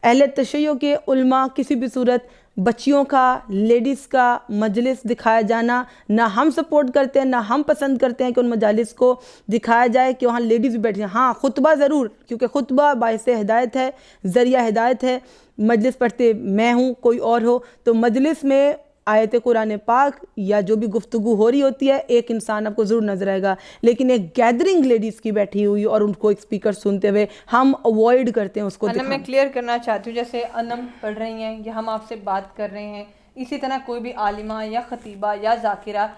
अहले तशय्यो के उल्मा किसी भी सूरत बच्चियों का, लेडीज़ का मजलिस दिखाया जाना ना हम सपोर्ट करते हैं, ना हम पसंद करते हैं कि उन मजालिस को दिखाया जाए कि वहाँ लेडीज़ भी बैठी हैं। हाँ, खुतबा ज़रूर, क्योंकि खुतबा बाइस हिदायत है, ज़रिया हिदायत है। मजलिस पढ़ते मैं हूँ, कोई और हो, तो मजलिस में आयत कुरान पाक या जो भी गुफ्तगू हो रही होती है एक इंसान आपको ज़रूर नजर आएगा, लेकिन एक गैदरिंग लेडीज़ की बैठी हुई और उनको एक स्पीकर सुनते हुए हम अवॉइड करते हैं उसको। मैं क्लियर करना चाहती हूँ, जैसे अनम पढ़ रही हैं या हम आपसे बात कर रहे हैं, इसी तरह कोई भी आलिमा या ख़तीबा या जाकिरा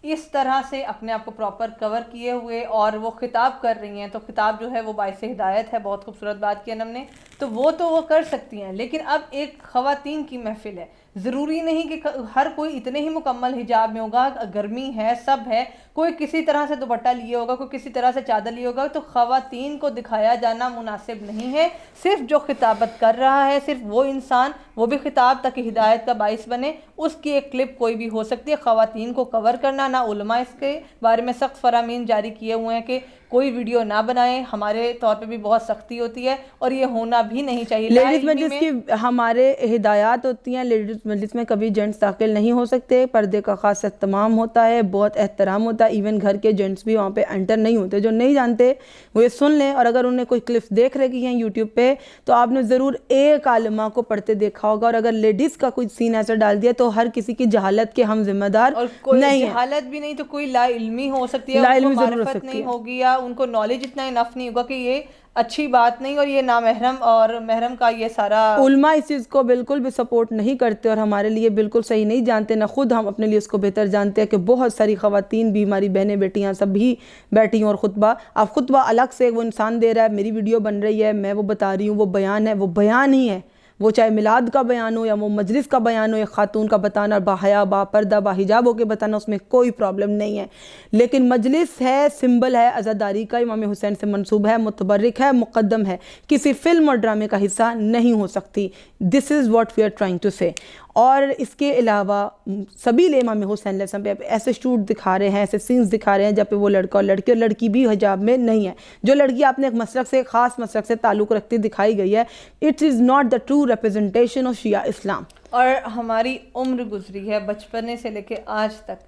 इस तरह से अपने आप को प्रॉपर कवर किए हुए और वो खिताब कर रही हैं, तो खिताब जो है वो बाइस हिदायत है, बहुत खूबसूरत बात की अनम ने, तो वो कर सकती हैं। लेकिन अब एक ख़वातीन की महफिल है, ज़रूरी नहीं कि हर कोई इतने ही मुकम्मल हिजाब में होगा, गर्मी है, सब है, कोई किसी तरह से दुपट्टा लिए होगा, कोई किसी तरह से चादर लिए होगा, तो ख़वातीन को दिखाया जाना मुनासिब नहीं है। सिर्फ जो खिताबत कर रहा है, सिर्फ वो इंसान, वो भी खिताब ताकि हिदायत का बाइस बने, उसकी एक क्लिप कोई भी हो सकती है। ख़वातीन को कवर करना ना, उलमा इसके बारे में सख्त फरामीन जारी किए हुए हैं कि कोई वीडियो ना बनाएं, हमारे तौर पे भी बहुत सख्ती होती है और ये होना भी नहीं चाहिए। लेडीज़ मजलिस की हमारे हिदायत होती हैं, लेडीज़ मजलिस में कभी जेंट्स दाखिल नहीं हो सकते, पर्दे का ख़ास एहतमाम होता है, बहुत एहतराम होता है, इवन घर के जेंट्स भी वहाँ पे एंटर नहीं होते। जो नहीं जानते वो ये सुन लें, और अगर उन्हें कोई क्लिप्स देख रखी हैं यूट्यूब पे तो आपने ज़रूर एक आलिमा को पढ़ते देखा होगा, और अगर लेडीज़ का कोई सीन ऐसा डाल दिया तो हर किसी की जहालत के हम जिम्मेदार और कोई नहीं, जहालत भी नहीं तो कोई लाइल्मी हो सकती है, लाइल्मी उनको ज़रूर हो मारिफत सकती नहीं है, होगी या उनको नॉलेज इतना इनफ नहीं होगा कि ये अच्छी बात नहीं और ये नामहरम और महरम का ये सारा। उल्मा इस चीज़ को बिल्कुल भी सपोर्ट नहीं करते और हमारे लिए बिल्कुल सही नहीं जानते, ना खुद हम अपने लिए उसको बेहतर जानते हैं कि बहुत सारी ख़वातीन भी, हमारी बहनें बेटियां सब भी बैठी हैं और ख़ुतबा, अब ख़ुतबा अलग से वो इंसान दे रहा है, मेरी वीडियो बन रही है, मैं वो बता रही हूँ, वो बयान है, वो बयान ही है, वो चाहे मिलाद का बयान हो या वो मजलिस का बयान हो, या खातून का बताना बाहया बापर्दा बाहिजाब होकर बताना, उसमें कोई प्रॉब्लम नहीं है। लेकिन मजलिस है, सिंबल है अज़ादारी का, इमाम हुसैन से मंसूब है, मुतबर्रिक है, मुक़द्दम है, किसी फिल्म और ड्रामे का हिस्सा नहीं हो सकती। This is what we are trying to say. और इसके अलावा सभी इमाम हुसैन पे ऐसे शूट दिखा रहे हैं, ऐसे सीन्स दिखा रहे हैं जब पे वो लड़का और लड़की भी हिजाब में नहीं है। जो लड़की आपने एक मसलक से, ख़ास मसलक से ताल्लुक़ रखती दिखाई गई है, it is not the true representation of Shia Islam. और हमारी उम्र गुजरी है, बचपने से लेके आज तक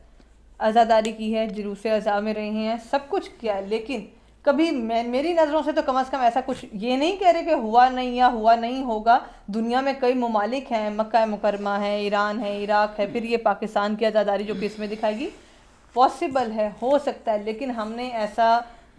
आज़ादारी की है, जुलूस अज़ा में रहे हैं, सब कुछ किया है, लेकिन कभी मेरी नज़रों से तो कम से कम ऐसा कुछ ये नहीं कह रहे कि हुआ नहीं या हुआ नहीं होगा। दुनिया में कई ममालिक हैं, मक्का मुकरमा है, ईरान है, इराक है, फिर ये पाकिस्तान की आज़ादारी जो कि इसमें दिखाएगी, पॉसिबल है, हो सकता है, लेकिन हमने ऐसा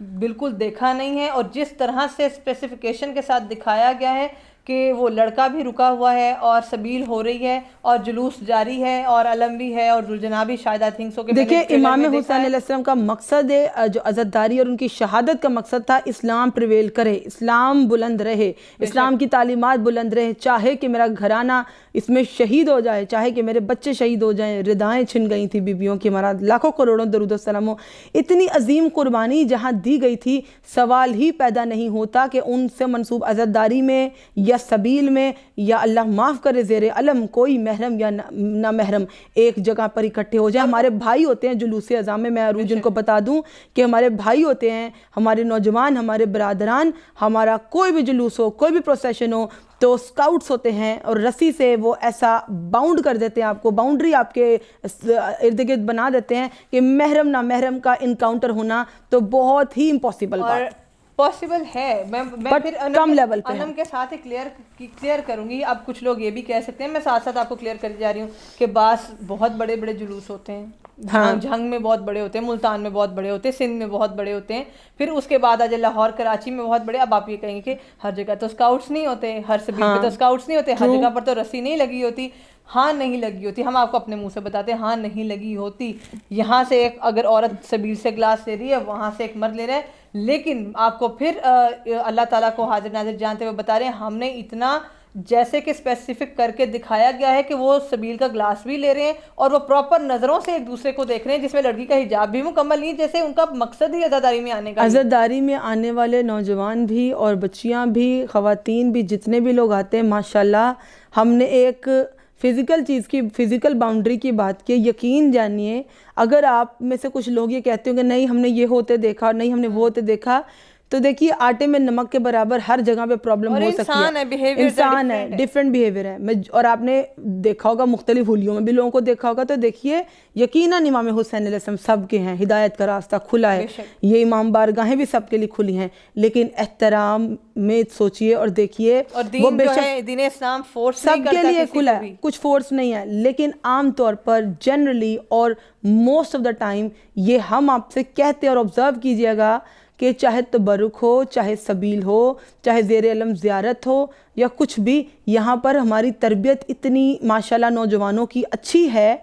बिल्कुल देखा नहीं है। और जिस तरह से स्पेसिफिकेशन के साथ दिखाया गया है कि वो लड़का भी रुका हुआ है और सबील हो रही है और जुलूस जारी है और अलम भी है और जुलजना भी, शायद आई थिंक सो कि देखिए इमाम हुसैन अलैहिस्सलाम का मकसद है, जो अज़दारी और उनकी शहादत का मकसद था, इस्लाम प्रिवेल करे, इस्लाम बुलंद रहे, इस्लाम की तालीमात बुलंद रहे, चाहे कि मेरा घराना इसमें शहीद हो जाए, चाहे कि मेरे बच्चे शहीद हो जाएं। रिदाएँ छिन गई थी बीबियों की, हमारा लाखों करोड़ों दरूद सलामों, इतनी अजीम कुर्बानी जहाँ दी गई थी, सवाल ही पैदा नहीं होता कि उनसे मंसूब अज़दारी में या सबील में या अल्लाह माफ़ करे ज़ेरे अलम कोई महरम या ना महरम एक जगह पर इकट्ठे हो जाए। हमारे भाई होते हैं जुलूस अज़ा में, मैं अरूज उनको बता दूं कि हमारे भाई होते हैं, हमारे नौजवान, हमारे बरादरान, हमारा कोई भी जुलूस हो, कोई भी प्रोसेशन हो, तो स्काउट्स होते हैं और रस्सी से वो ऐसा बाउंड कर देते हैं, आपको बाउंड्री आपके इर्द गिर्द बना देते हैं कि महरम ना महरम का इनकाउंटर होना तो बहुत ही इम्पॉसिबल बात। पॉसिबल है। मैं फिर कम लेवल पे अनम के साथ ही क्लियर करूंगी। अब कुछ लोग ये भी कह सकते हैं, मैं साथ साथ आपको क्लियर कर जा रही हूँ कि बास बहुत बड़े बड़े जुलूस होते हैं, हाँ, झंग में बहुत बड़े होते हैं, मुल्तान में बहुत बड़े होते हैं, सिंध में बहुत बड़े होते हैं, फिर उसके बाद आज लाहौर कराची में बहुत बड़े। अब आप ये कहेंगे कि हर जगह तो स्काउट्स नहीं होते, हर सबील पे तो स्काउट्स नहीं होते, हर जगह पर तो रस्सी नहीं लगी होती। हाँ नहीं लगी होती, हम आपको अपने मुंह से बताते हैं, हाँ नहीं लगी होती। यहाँ से एक अगर औरत सबील से ग्लास ले रही है, वहाँ से एक मर्द ले रहा है, लेकिन आपको फिर अल्लाह ताला को हाजिर नाजिर जानते हुए बता रहे हैं, हमने इतना जैसे कि स्पेसिफिक करके दिखाया गया है कि वो सबील का ग्लास भी ले रहे हैं और वो प्रॉपर नज़रों से एक दूसरे को देख रहे हैं, जिसमें लड़की का हिजाब भी मुकम्मल नहीं, जैसे उनका मकसद ही अज़ादारी में आने का। अज़ादारी में आने वाले नौजवान भी और बच्चियां भी, ख़वातीन भी, जितने भी लोग आते हैं, माशाल्लाह हमने एक फ़िज़िकल चीज़ की, फ़िज़िकल बाउंड्री की बात की। यकीन जानिए, अगर आप में से कुछ लोग ये कहते हो कि नहीं हमने ये होते देखा, नहीं हमने वो होते देखा, तो देखिए आटे में नमक के बराबर हर जगह पे प्रॉब्लम हो सकती है। इंसान है, डिफरेंट बिहेवियर है। और आपने देखा होगा मुख्तलिफ हुलियों में भी लोगों को देखा होगा, तो देखिए यकीनन इमाम हुसैन अलैहिस्सलाम सबके हैं, हिदायत का रास्ता खुला है, ये इमाम बारगाहें भी सबके लिए खुली हैं, लेकिन एहतराम में सोचिए और देखिए, वो बेशक दीन इस्लाम फोर्स सबके लिए खुला है, कुछ फोर्स नहीं है, लेकिन आम तौर पर जनरली और मोस्ट ऑफ द टाइम ये हम आपसे कहते हैं और ऑब्जर्व कीजिएगा कि चाहे तबरुक हो, चाहे सबील हो, चाहे ज़ेर अलम ज़ियारत हो या कुछ भी, यहाँ पर हमारी तरबियत इतनी माशाल्लाह नौजवानों की अच्छी है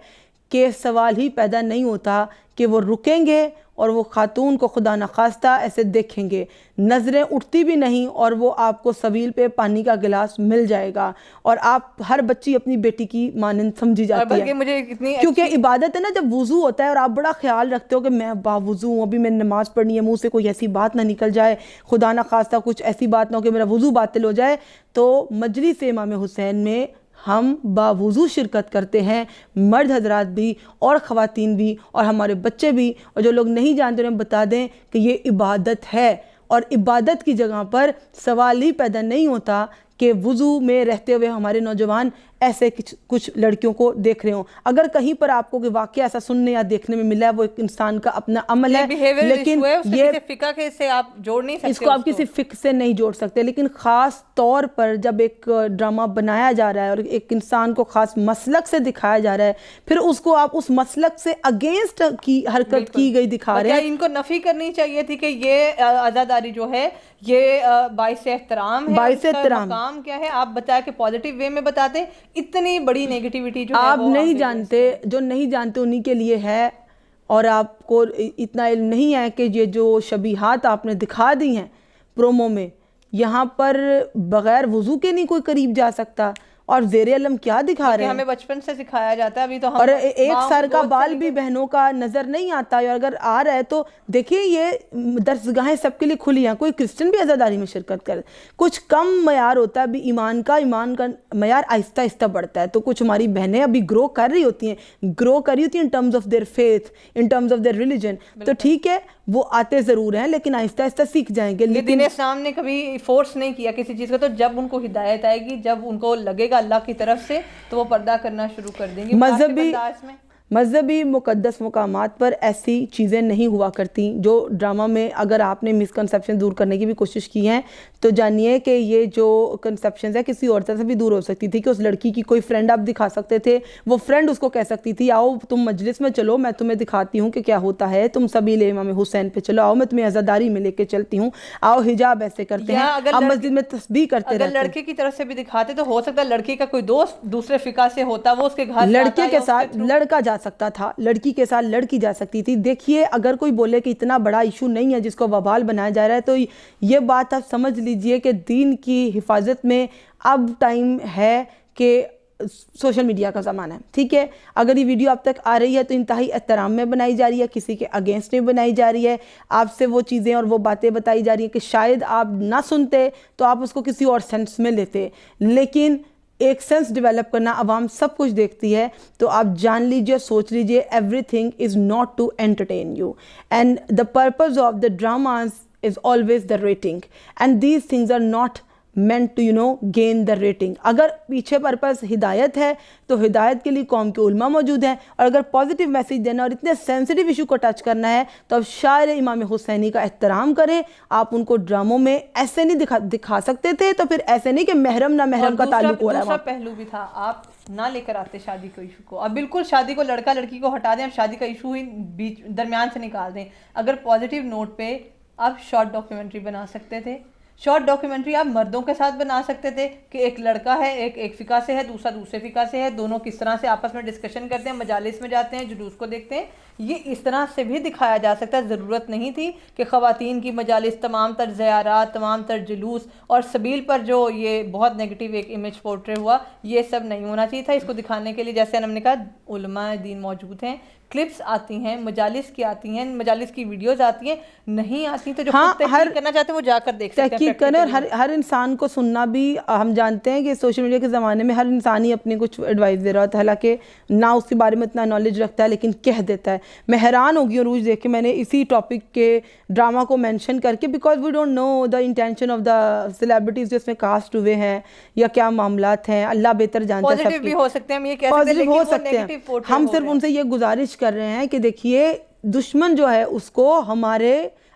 कि सवाल ही पैदा नहीं होता कि वो रुकेंगे और वो खातून को खुदा न खास्ता ऐसे देखेंगे, नज़रें उठती भी नहीं और वो आपको सबील पे पानी का गिलास मिल जाएगा और आप हर बच्ची अपनी बेटी की मानंद समझी जाती है। मुझे इतनी क्योंकि इबादत है ना, जब वुज़ू होता है और आप बड़ा ख्याल रखते हो कि मैं बावुज़ू हूँ, अभी मैंने नमाज़ पढ़नी है, मुँह से कोई ऐसी बात ना निकल जाए, खुदा न खास्ता कुछ ऐसी बात ना हो कि मेरा वुज़ू बातिल हो जाए, तो मजलिस इमाम हुसैन में हम बावुज़ू शिरकत करते हैं, मर्द हजरात भी और ख़वातीन भी और हमारे बच्चे भी। और जो लोग नहीं जानते उन्हें बता दें कि ये इबादत है और इबादत की जगह पर सवाल ही पैदा नहीं होता कि वुज़ू में रहते हुए हमारे नौजवान ऐसे कुछ लड़कियों को देख रहे हों। अगर कहीं पर आपको कि वाकई ऐसा सुनने या देखने में मिला है, वो एक इंसान का अपना अमल है, लेकिन ये फिका के से आप जोड़ नहीं सकते, इसको आप किसी फिक से नहीं जोड़ सकते। लेकिन ख़ास तौर पर जब एक ड्रामा बनाया जा रहा है और एक इंसान को ख़ास मसलक से दिखाया जा रहा है, फिर उसको आप उस मसलक से अगेंस्ट की हरकत की गई दिखा रहे हैं। इनको नफ़ी करनी चाहिए थी कि ये आज़ादारी जो है ये बाइस एहतराम है, बाइस एहतराम काम क्या है आप बताया कि पॉजिटिव वे में बताते। इतनी बड़ी नेगेटिविटी जो आप नहीं जानते, जो नहीं जानते उन्हीं के लिए है, और आपको इतना इल्म नहीं है कि ये जो शबीहात आपने दिखा दी हैं प्रोमो में यहाँ पर बगैर वुजू के नहीं कोई करीब जा सकता, और ज़ेरे अलम क्या दिखा रहे हैं। हमें बचपन से सिखाया जाता है, अभी तो हम और एक सर का बाल भी बहनों का नजर नहीं आता है, और अगर आ रहा है तो देखिए ये दरसगाहें सबके लिए खुली हैं, कोई क्रिश्चियन भी अज़ादारी में शिरकत करे। कुछ कम मयार होता है अभी, ईमान का मयार आहिस्ता आहिस्ता बढ़ता है। तो कुछ हमारी बहनें अभी ग्रो कर रही होती हैं in terms of their faith, in terms of their religion, तो ठीक है वो आते ज़रूर हैं, लेकिन आहिस्ता आहिस्ता सीख जाएंगे। लेकिन इस्लाम ने कभी फोर्स नहीं किया किसी चीज़ का, तो जब उनको हिदायत आएगी, जब उनको लगेगा अल्लाह की तरफ से, तो वो पर्दा करना शुरू कर देंगे। मजहबी मुकद्दस मकामात पर ऐसी चीज़ें नहीं हुआ करती जो ड्रामा में। अगर आपने मिसकंसेप्शन दूर करने की भी कोशिश की है तो जानिए कि ये जो कंसेप्शन है किसी और तरह से भी दूर हो सकती थी। कि उस लड़की की कोई फ्रेंड आप दिखा सकते थे, वो फ्रेंड उसको कह सकती थी आओ तुम मजलिस में चलो, मैं तुम्हें दिखाती हूँ कि क्या होता है, तुम सभी ले इमाम हुसैन पे चलो, आओ मैं तुम्हें आज़ादारी में लेके चलती हूँ, आओ हिजाब ऐसे करते हैं, आप मस्जिद में तस्बीह करते हैं। अगर लड़के की तरफ से भी दिखाते तो हो सकता है लड़के का कोई दोस्त दूसरे फिका से होता, वो उसके घर लड़के के साथ लड़का जा सकता था, लड़की के साथ लड़की जा सकती थी। देखिए अगर कोई बोले कि इतना बड़ा इशू नहीं है जिसको वबाल बनाया जा रहा है, तो ये बात आप समझ लीजिए कि दीन की हिफाजत में अब टाइम है कि सोशल मीडिया का ज़माना है, ठीक है। अगर ये वीडियो आप तक आ रही है तो इंतहाई एहतराम में बनाई जा रही है, किसी के अगेंस्ट नहीं बनाई जा रही है। आपसे वो चीज़ें और वो बातें बताई जा रही हैं कि शायद आप ना सुनते तो आप उसको किसी और सेंस में लेते, लेकिन एक सेंस डेवलप करना, आवाम सब कुछ देखती है, तो आप जान लीजिए, सोच लीजिए, everything is not to entertain you, and the purpose of the dramas is always the rating, and these things are not meant to gain the rating। अगर पीछे पर्पस हिदायत है तो हिदायत के लिए कौम के उलमा मौजूद हैं, और अगर पॉजिटिव मैसेज देना और इतने सेंसिटिव इशू को टच करना है तो अब शायर इमाम हुसैनी का एहतराम करें। आप उनको ड्रामों में ऐसे नहीं दिखा सकते थे, तो फिर ऐसे नहीं कि महरम ना महरम का ताल्लुक हो रहा है। दूसरा पहलू भी था, आप ना लेकर आते शादी को इशू को, अब बिल्कुल शादी को लड़का लड़की को हटा दें, अब शादी का इशू ही बीच दरमियान से निकाल दें। अगर पॉजिटिव नोट पे आप शॉर्ट डॉक्यूमेंट्री बना सकते थे, शॉर्ट डॉक्यूमेंट्री आप मर्दों के साथ बना सकते थे कि एक लड़का है, एक फ़िका से है, दूसरा दूसरे फ़िका से है, दोनों किस तरह से आपस में डिस्कशन करते हैं, मजालिस में जाते हैं, जुलूस को देखते हैं। ये इस तरह से भी दिखाया जा सकता है। ज़रूरत नहीं थी कि ख़वातीन की मजालिस, तमाम तर ज़ियारात, तमाम तर जुलूस और सबील पर जो ये बहुत नेगेटिव एक इमेज पोर्ट्रे हुआ, ये सब नहीं होना चाहिए था। इसको दिखाने के लिए जैसे हमने कहा उलमा दीन मौजूद हैं, क्लिप्स आती हैं, मजालिस की आती हैं, मजालिस की वीडियोस आती हैं, नहीं आती तो जो तहकीक करना चाहते हैं वो जाकर देख सकते हैं, तहकीक करें। और हर इंसान को सुनना भी, हम जानते हैं कि सोशल मीडिया के ज़माने में हर इंसान ही अपनी कुछ एडवाइस दे रहा होता है, हालांकि ना उसके बारे में इतना नॉलेज रखता है, लेकिन कह देता है। मैं हैरान हो गई रोज़ देख के, मैंने इसी टॉपिक के ड्रामा को मेंशन करके, because we don't know the intention of the celebrities जिसमें कास्ट हुए हैं या क्या मामलात हैं, अल्लाह बेहतर जानता है। पॉजिटिव भी हो सकते हैं, हम ये कह सकते हैं, हो सकते हैं। हम सिर्फ उनसे ये गुजारिश कर रहे हैं कि देखिए दुश्मन जो है उसको हमारे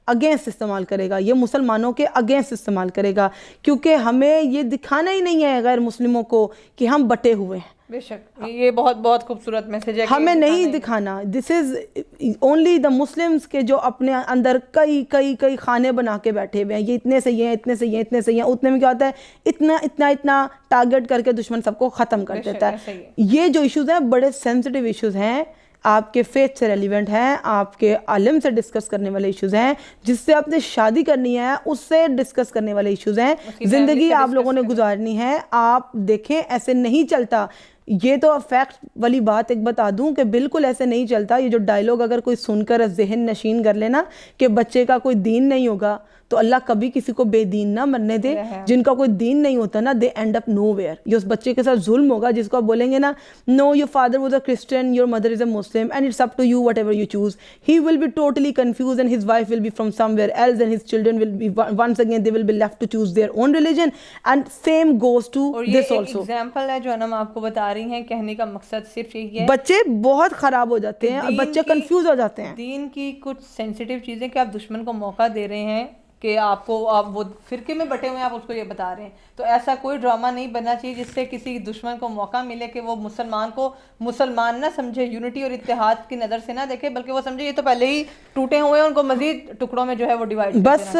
अगेंस्ट इस्तेमाल करेगा, ये मुसलमानों के अगेंस्ट इस्तेमाल करेगा, क्योंकि हमें ये दिखाना ही नहीं है गैर मुस्लिमों को कि हम बटे हुए हैं। बेशक ये बहुत बहुत खूबसूरत मैसेज है, हमें नहीं दिखाना। This is only the Muslims के जो अपने अंदर कई कई कई खाने बना के बैठे हुए हैं, ये इतने सही हैं, इतने सही हैं, इतने सही हैं, उतने में क्या होता है, इतना इतना इतना टारगेट करके दुश्मन सबको ख़त्म कर देता है। ये जो इश्यूज़ हैं बड़े सेंसिटिव इश्यूज़ हैं, आपके फेथ से रेलिवेंट हैं, आपके आलिम से डिस्कस करने वाले इश्यूज़ हैं, जिससे आपने शादी करनी है उससे डिस्कस करने वाले इश्यूज़ हैं, ज़िंदगी आप लोगों ने गुजारनी है। आप देखें ऐसे नहीं चलता। ये तो फैक्ट वाली बात एक बता दूं कि बिल्कुल ऐसे नहीं चलता। ये जो डायलॉग अगर कोई सुनकर जहन नशीन कर लेना कि बच्चे का कोई दीन नहीं होगा, तो अल्लाह कभी किसी को बेदीन ना मरने दे। जिनका कोई दीन नहीं होता ना, दे एंड अप नोवेयर। ये उस बच्चे के साथ जुल्म होगा जिसको आप बोलेंगे ना, no your father was a Christian, your mother is a Muslim and it's up to you whatever you choose. He will be totally confuse and his wife will be from somewhere else and his children will be once again they will be left to choose their own religion and same goes to this also. Example है जो हम आपको बता रही हैं, कहने का मकसद सिर्फ यही है, बच्चे बहुत खराब हो जाते हैं, बच्चे कंफ्यूज हो जाते हैं। दीन की कुछ सेंसिटिव चीजें कि आप दुश्मन को मौका दे रहे हैं कि आपको, आप वो फिरके में बटे हुए हैं, आप उसको ये बता रहे हैं, तो ऐसा कोई ड्रामा नहीं बनना चाहिए जिससे किसी दुश्मन को मौका मिले कि वो मुसलमान को मुसलमान ना समझे, यूनिटी और इत्तेहाद की नज़र से ना देखे, बल्कि वो समझे ये तो पहले ही टूटे हुए हैं, उनको मजीद टुकड़ों में जो है वो डिवाइड। बस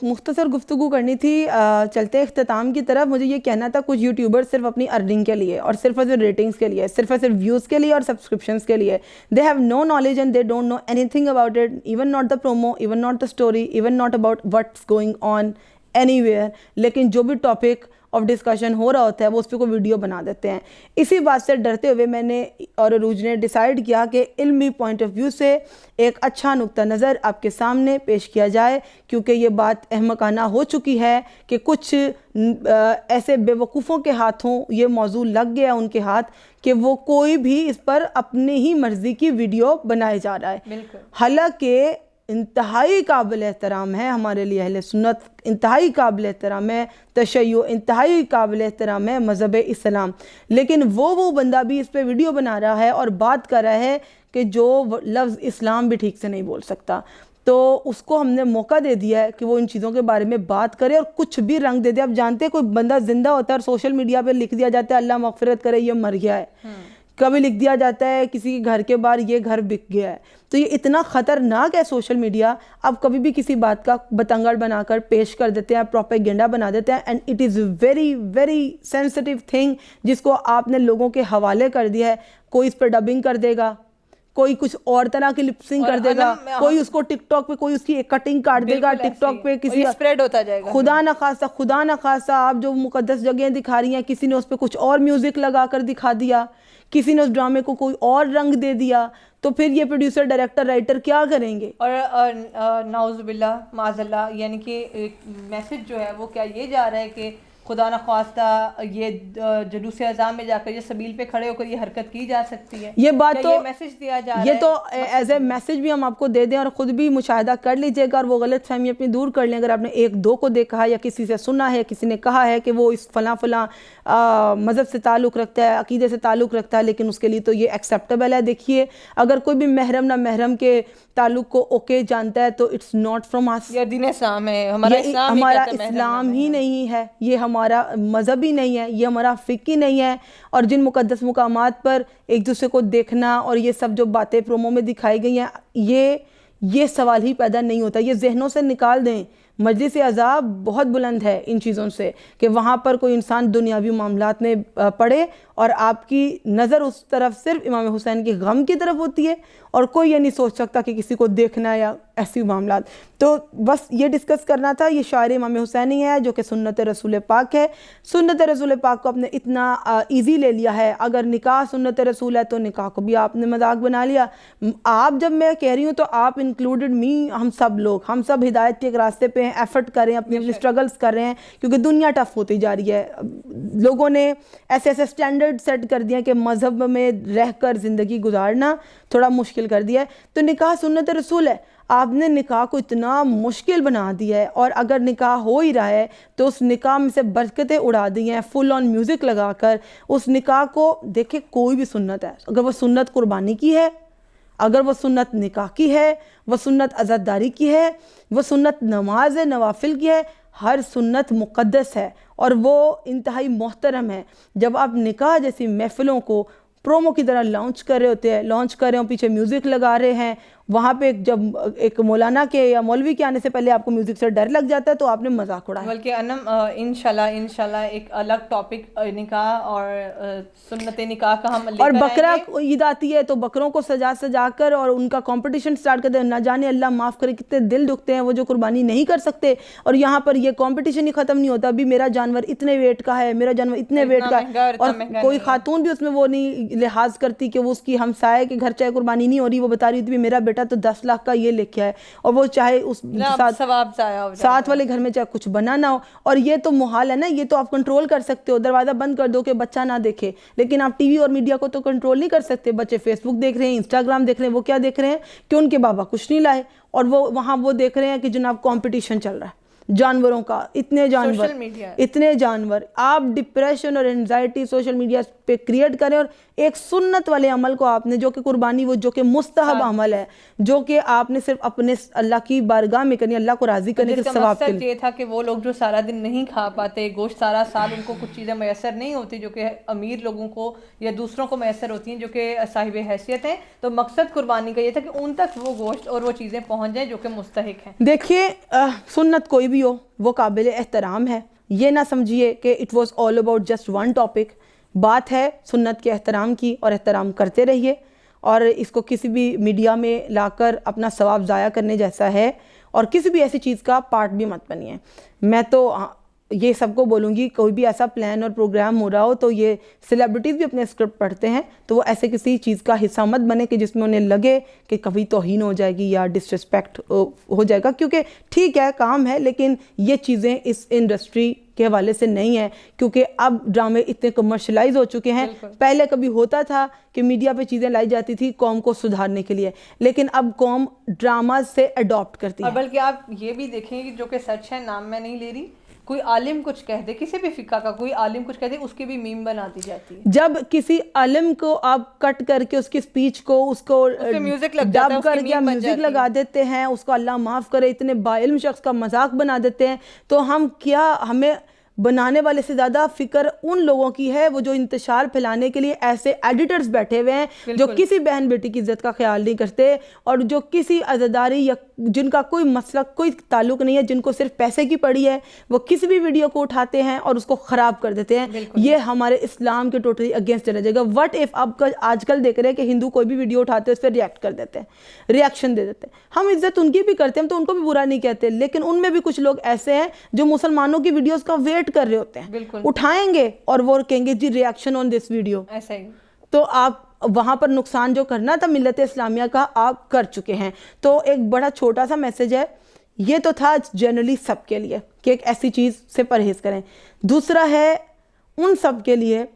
मुख्तसर गुफ्तगू करनी थी, चलते इख्तिताम की तरफ। मुझे ये कहना था, कुछ यूट्यूबर सिर्फ अपनी अर्निंग के लिए और सिर्फ रेटिंग्स के लिए, सिर्फ व्यूज़ के लिए और सब्सक्रिप्शंस के लिए, they have no knowledge and they don't know anything about it, even not the promo, even not the story, even not about what's going on anywhere, लेकिन जो भी टॉपिक ऑफ डिस्कशन हो रहा होता है वो उस पर कोई वीडियो बना देते हैं। इसी बात से डरते हुए मैंने और अरूज ने डिसाइड किया कि इल्मी पॉइंट ऑफ व्यू से एक अच्छा नुक्ता नज़र आपके सामने पेश किया जाए, क्योंकि ये बात अहमकाना हो चुकी है कि कुछ ऐसे बेवकूफ़ों के हाथों ये मौजू लग गया उनके हाथ कि वो कोई भी इस पर अपनी ही मर्ज़ी की वीडियो बनाए जा रहा है। हालांकि इंतहाई काबिल एहतराम है हमारे लिए अहले सुन्नत, इंतहाई काबिल एहतराम है तशय्यो, इंतहाई काबिल एहतराम है मज़हब इस्लाम, लेकिन वो बंदा भी इस पे वीडियो बना रहा है और बात कर रहा है कि जो लफ्ज़ इस्लाम भी ठीक से नहीं बोल सकता, तो उसको हमने मौका दे दिया है कि वो इन चीज़ों के बारे में बात करे और कुछ भी रंग दे दे। आप जानते हैं कोई बंदा जिंदा होता है और सोशल मीडिया पे लिख दिया जाता है अल्लाह मग़फ़िरत करे ये मर गया है, कभी लिख दिया जाता है किसी के घर के बाहर ये घर बिक गया है। तो ये इतना ख़तरनाक है सोशल मीडिया, आप कभी भी किसी बात का बतंगड़ बनाकर पेश कर देते हैं, प्रोपेगेंडा बना देते हैं, and it is very very sensitive thing जिसको आपने लोगों के हवाले कर दिया है। कोई इस पर डबिंग कर देगा, कोई कुछ और तरह की लिपसिंग कर देगा, कोई उसको टिकटॉक पे कोई उसकी एक कटिंग काट देगा टिकटॉक पे, किसी स्प्रेड होता जाएगा। खुदा न खासा आप जो मुकद्दस जगह दिखा रही हैं किसी ने उस पर कुछ और म्यूजिक लगा कर दिखा दिया, किसी ने उस ड्रामे को कोई और रंग दे दिया, तो फिर ये प्रोड्यूसर डायरेक्टर राइटर क्या करेंगे? और नाउज़ुबिल्लाह माज़अल्लाह, यानी कि मैसेज जो है वो क्या ये जा रहा है कि खुदा न ख्वास्ता ये जुलूस अज़ाम में जाकर ये सबील पे खड़े होकर ये हरकत की जा सकती है। ये बात तो ये मैसेज दिया जा रहा है, ये तो एज ए मैसेज भी हम आपको दे दें और ख़ुद भी मुशाहिदा कर लीजिएगा और वो गलत फहमी अपनी दूर कर लें। अगर आपने एक दो को देखा है या किसी से सुना है, किसी ने कहा है कि वो इस फलां मज़हब से ताल्लुक़ रखता है, अक़ीदे से ताल्लुक़ रखता है, लेकिन उसके लिए तो ये एक्सेप्टेबल है। देखिए अगर कोई भी महरम ना महरम के ताल्लुक़ को ओके जानता है तो इट्स नॉट फ्रॉम अस। ये दीन इस्लाम है, हमारा इस्लाम ही नहीं है, ये हमारा मज़हब ही नहीं है, ये हमारा फ़िक़्ह ही नहीं है। और जिन मुक़द्दस मुकामात पर एक दूसरे को देखना और ये सब जो बातें प्रोमो में दिखाई गई हैं, ये सवाल ही पैदा नहीं होता। ये जहनों से निकाल दें। मजलिस अज़ाब बहुत बुलंद है इन चीज़ों से कि वहाँ पर कोई इंसान दुनियावी मामलात में पड़े और आपकी नज़र उस तरफ सिर्फ इमाम हुसैन के गम की तरफ होती है और कोई ये नहीं सोच सकता कि किसी को देखना या ऐसी मामलात। तो बस ये डिस्कस करना था। ये शायर इमाम हुसैन ही है जो कि सुन्नत रसूल पाक है। सुन्नत रसूल पाक को आपने इतना ईजी ले लिया है। अगर निकाह सुन्नत रसूल है तो निकाह को भी आपने मजाक बना लिया। आप, जब मैं कह रही हूँ तो आप इंक्लूडेड मी, हम सब हिदायत के एक रास्ते पे हैं, एफर्ट कर रहे हैं, अपने स्ट्रगल्स कर रहे हैं, क्योंकि दुनिया टफ होती जा रही है। लोगों ने ऐसे ऐसे स्टैंडर्ड सेट कर दिया कि मज़हब में रहकर ज़िंदगी गुजारना थोड़ा मुश्किल कर दिया है। तो निकाह सुन्नत रसूल है, आपने निकाह को इतना मुश्किल बना दिया है। और अगर निकाह हो ही रहा है तो उस निकाह में से बरकतें उड़ा दी हैं फुल ऑन म्यूज़िक लगाकर। उस निकाह को देखे, कोई भी सुन्नत है, अगर वो सुन्नत कुर्बानी की है, अगर वो सुन्नत निकाह की है, वो सुन्नत अज़ादारी की है, वो सुन्नत नमाज नवाफिल की है, हर सुन्नत मुक़द्दस है और वो इंतहाई मोहतरम है। जब आप निकाह जैसी महफ़िलों को प्रोमो की तरह लॉन्च कर रहे होते हैं, लॉन्च कर रहे हो, पीछे म्यूज़िक लगा रहे हैं, वहाँ पे जब एक मौलाना के या मौलवी के आने से पहले आपको म्यूज़िक से डर लग जाता है तो आपने मजाक उड़ाया। बल्कि अनम इंशाल्लाह एक अलग टॉपिक निकाह और सुन्नत निकाह का हम लेकर और बकरा ईद आती है तो बकरों को सजा कर और उनका कंपटीशन स्टार्ट कर दे। ना जाने अल्लाह माफ़ करे कितने दिल दुखते हैं वो जो कुर्बानी नहीं कर सकते। और यहाँ पर ये कंपटीशन ही ख़त्म नहीं होता। अभी मेरा जानवर इतने वेट का है, मेरा जानवर इतने वेट का है, और कोई खातून भी उसमें वो नहीं लिहाज करती कि वो उसकी हमसाये के घर चाहे कुर्बानी नहीं हो रही, वो बता रही थी मेरा बेटा तो 10 लाख का ये लेके आए, और वो चाहे उस साथ वाले घर में चाहे कुछ बना ना हो। और ये तो मुहाल है ना, ये तो आप कंट्रोल कर सकते हो, दरवाज़ा बंद कर दो कि बच्चा ना देखे, लेकिन आप टीवी और मीडिया को तो कंट्रोल नहीं कर सकते। बच्चे फेसबुक देख रहे हैं, इंस्टाग्राम देख रहे हैं, वो क्या देख रहे हैं कि उनके बाबा कुछ नहीं लाए और वो वहाँ वो देख रहे हैं कि जनाब कंपटीशन चल रहा है जानवरों का। इतने जानवर आप डिप्रेशन और एंजाइटी सोशल मीडिया पे क्रिएट करें, और एक सुन्नत वाले अमल को आपने, जो कि कुर्बानी, वो जो कि मुस्तहब अमल है, जो कि आपने सिर्फ अपने अल्लाह की बारगाह में करनी, अल्लाह को राजी करने के सवाब के लिए। ये था कि वो लोग जो सारा दिन नहीं खा पाते गोश्त, सारा साल उनको कुछ चीज़ें मैसर नहीं होती जो कि अमीर लोगों को या दूसरों को मैसर होती हैं जो कि साहिब हैसियत हैं, तो मकसद कुर्बानी का ये था कि उन तक वो गोश्त और वो चीज़ें पहुँच जाए जो कि मुस्तहिक हैं। देखिए सुन्नत कोई भी हो वो काबिल एहतराम है। ये ना समझिए कि it was all about just one topic. बात है सुन्नत के एहतराम की, और एहतराम करते रहिए, और इसको किसी भी मीडिया में लाकर अपना सवाब ज़ाया करने जैसा है। और किसी भी ऐसी चीज़ का पार्ट भी मत बनिए। मैं तो ये सबको बोलूँगी, कोई भी ऐसा प्लान और प्रोग्राम हो रहा हो तो ये सेलिब्रिटीज़ भी अपने स्क्रिप्ट पढ़ते हैं, तो वो ऐसे किसी चीज़ का हिस्सा मत बने कि जिसमें उन्हें लगे कि कभी तौहीन हो जाएगी या डिसरिस्पेक्ट हो जाएगा, क्योंकि ठीक है काम है, लेकिन ये चीज़ें इस इंडस्ट्री के हवाले से नहीं है, क्योंकि अब ड्रामे इतने कमर्शलाइज हो चुके हैं। पहले कभी होता था कि मीडिया पे चीज़ें लाई जाती थी कौम को सुधारने के लिए, लेकिन अब कौम ड्रामा से अडॉप्ट करती है। और बल्कि आप ये भी देखेंगे जो कि सच है, नाम मैं नहीं ले रही, कोई आलिम कुछ कह दे, किसी भी फिका का कोई आलिम कुछ कह दे, उसकी भी मीम बना दी जाती है। जब किसी आलिम को आप कट करके उसकी स्पीच को उसको म्यूजिक लग जाता है, डब करके या म्यूजिक लगा देते हैं, उसको अल्लाह माफ़ करे इतने बाइल्म शख्स का मजाक बना देते हैं, तो हमें बनाने वाले से ज़्यादा फिक्र उन लोगों की है वो जो इंतशार फैलाने के लिए ऐसे एडिटर्स बैठे हुए हैं जो किसी बहन बेटी की इज्जत का ख्याल नहीं करते और जो किसी अज़ादारी या जिनका कोई मसलक कोई ताल्लुक नहीं है, जिनको सिर्फ पैसे की पड़ी है, वो किसी भी वीडियो को उठाते हैं और उसको ख़राब कर देते हैं। ये हमारे इस्लाम के टोटली अगेंस्ट चला जाएगा। व्हाट इफ़ आप आजकल देख रहे हैं कि हिंदू कोई भी वीडियो उठाते हैं उस पर रिएक्ट कर देते हैं, रिएक्शन दे देते हैं। हम इज्जत उनकी भी करते हैं, हम तो उनको भी बुरा नहीं कहते, लेकिन उनमें भी कुछ लोग ऐसे हैं जो मुसलमानों की वीडियोज़ का वेट कर रहे होते हैं, उठाएंगे और वो कहेंगे जी रिएक्शन ऑन दिस वीडियो। ऐसा ही तो आप वहां पर नुकसान जो करना था मिल्लत इस्लामिया का आप कर चुके हैं। तो एक बड़ा छोटा सा मैसेज है, ये तो था जनरली सबके लिए कि एक ऐसी चीज़ से परहेज़ करें। दूसरा है उन सब के लिए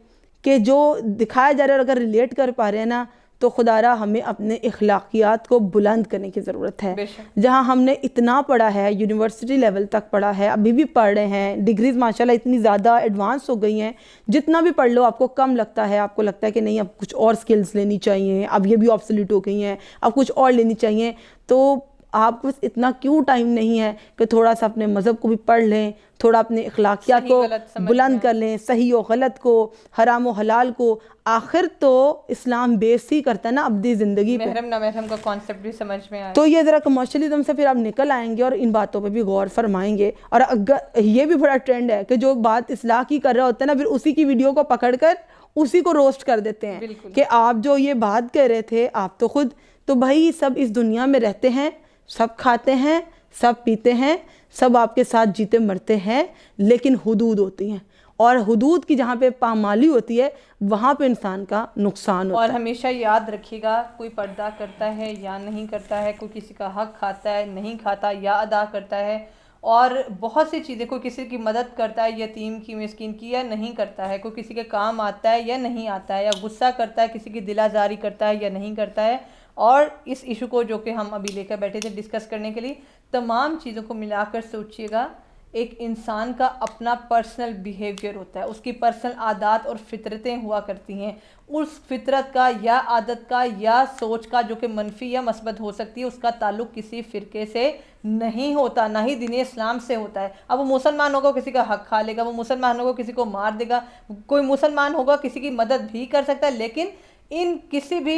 कि जो दिखाया जा रहा है, अगर रिलेट कर पा रहे हैं ना, तो खुदारा हमें अपने इखलाकियात को बुलंद करने की ज़रूरत है। जहाँ हमने इतना पढ़ा है, यूनिवर्सिटी लेवल तक पढ़ा है, अभी भी पढ़ रहे हैं, डिग्रीज माशाल्लाह इतनी ज़्यादा एडवांस हो गई हैं, जितना भी पढ़ लो आपको कम लगता है, आपको लगता है कि नहीं अब कुछ और स्किल्स लेनी चाहिए, अब ये भी ऑब्सोल्यूट हो गई हैं, अब कुछ और लेनी चाहिए। तो आपको बस इतना क्यों टाइम नहीं है कि थोड़ा सा अपने मज़हब को भी पढ़ लें, थोड़ा अपने इखलाकियात को बुलंद कर लें, सही और गलत को, हराम और हलाल को। आखिर तो इस्लाम बेस ही करता है ना अपनी ज़िंदगी पे, महरम ना महरम का कॉन्सेप्ट भी समझ में आए। तो ये ज़रा कमर्शलिज्म से फिर आप निकल आएंगे और इन बातों पे भी गौर फरमाएंगे। और अगर ये भी बड़ा ट्रेंड है कि जो बात इस्लाह की कर रहा होता है ना, फिर उसी की वीडियो को पकड़ कर उसी को रोस्ट कर देते हैं कि आप जो ये बात कह रहे थे आप तो खुद, तो भाई सब इस दुनिया में रहते हैं, सब खाते हैं, सब पीते हैं, सब आपके साथ जीते मरते हैं, लेकिन हुदूद होती हैं और हुदूद की जहाँ पे पामाली होती है वहाँ पे इंसान का नुकसान होता है। और हमेशा याद रखिएगा, कोई पर्दा करता है या नहीं करता है, कोई किसी का हक खाता है नहीं खाता या अदा करता है, और बहुत सी चीज़ें, कोई किसी की मदद करता है यतीम की मिस्कीन की या नहीं करता है, कोई किसी के काम आता है या नहीं आता है, या गुस्सा करता है, किसी की दिलाजारी करता है या नहीं करता है। और इस इशू को जो कि हम अभी लेकर बैठे थे डिस्कस करने के लिए, तमाम चीज़ों को मिलाकर सोचिएगा, एक इंसान का अपना पर्सनल बिहेवियर होता है, उसकी पर्सनल आदत और फितरतें हुआ करती हैं। उस फितरत का या आदत का या सोच का जो कि मनफी या मस्बत हो सकती है, उसका ताल्लुक किसी फ़िरके से नहीं होता, ना ही दीन इस्लाम से होता है। अब वो मुसलमान होगा किसी का हक खा लेगा, वो मुसलमान होगा किसी को मार देगा, कोई मुसलमान होगा किसी की मदद भी कर सकता है, लेकिन इन किसी भी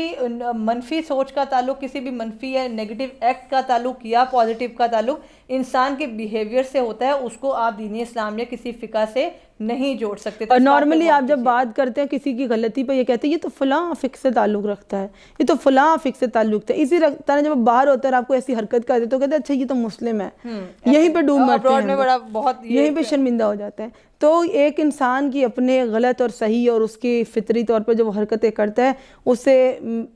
मनफी सोच का ताल्लुक, किसी भी मनफी या नेगेटिव एक्ट का ताल्लुक या पॉजिटिव का ताल्लुक इंसान के बिहेवियर से होता है। उसको आप दीन इस्लाम या किसी फ़िका से नहीं जोड़ सकते। और नॉर्मली आप जब बात करते हैं किसी की गलती पे, ये कहते हैं ये तो फलां फ़िक से ताल्लुक़ रखता है, ये तो फलां फ़िक से ताल्लुक़ है, इसी रखता है। जब आप बाहर होता है आपको ऐसी हरकत कर देते तो कहते हैं अच्छा ये तो मुस्लिम है, यहीं पे डूब मरते हैं, यहीं पे शर्मिंदा हो जाते हैं। तो एक इंसान की अपने गलत और सही और उसकी फितरी तौर पर जो हरकतें करता है उससे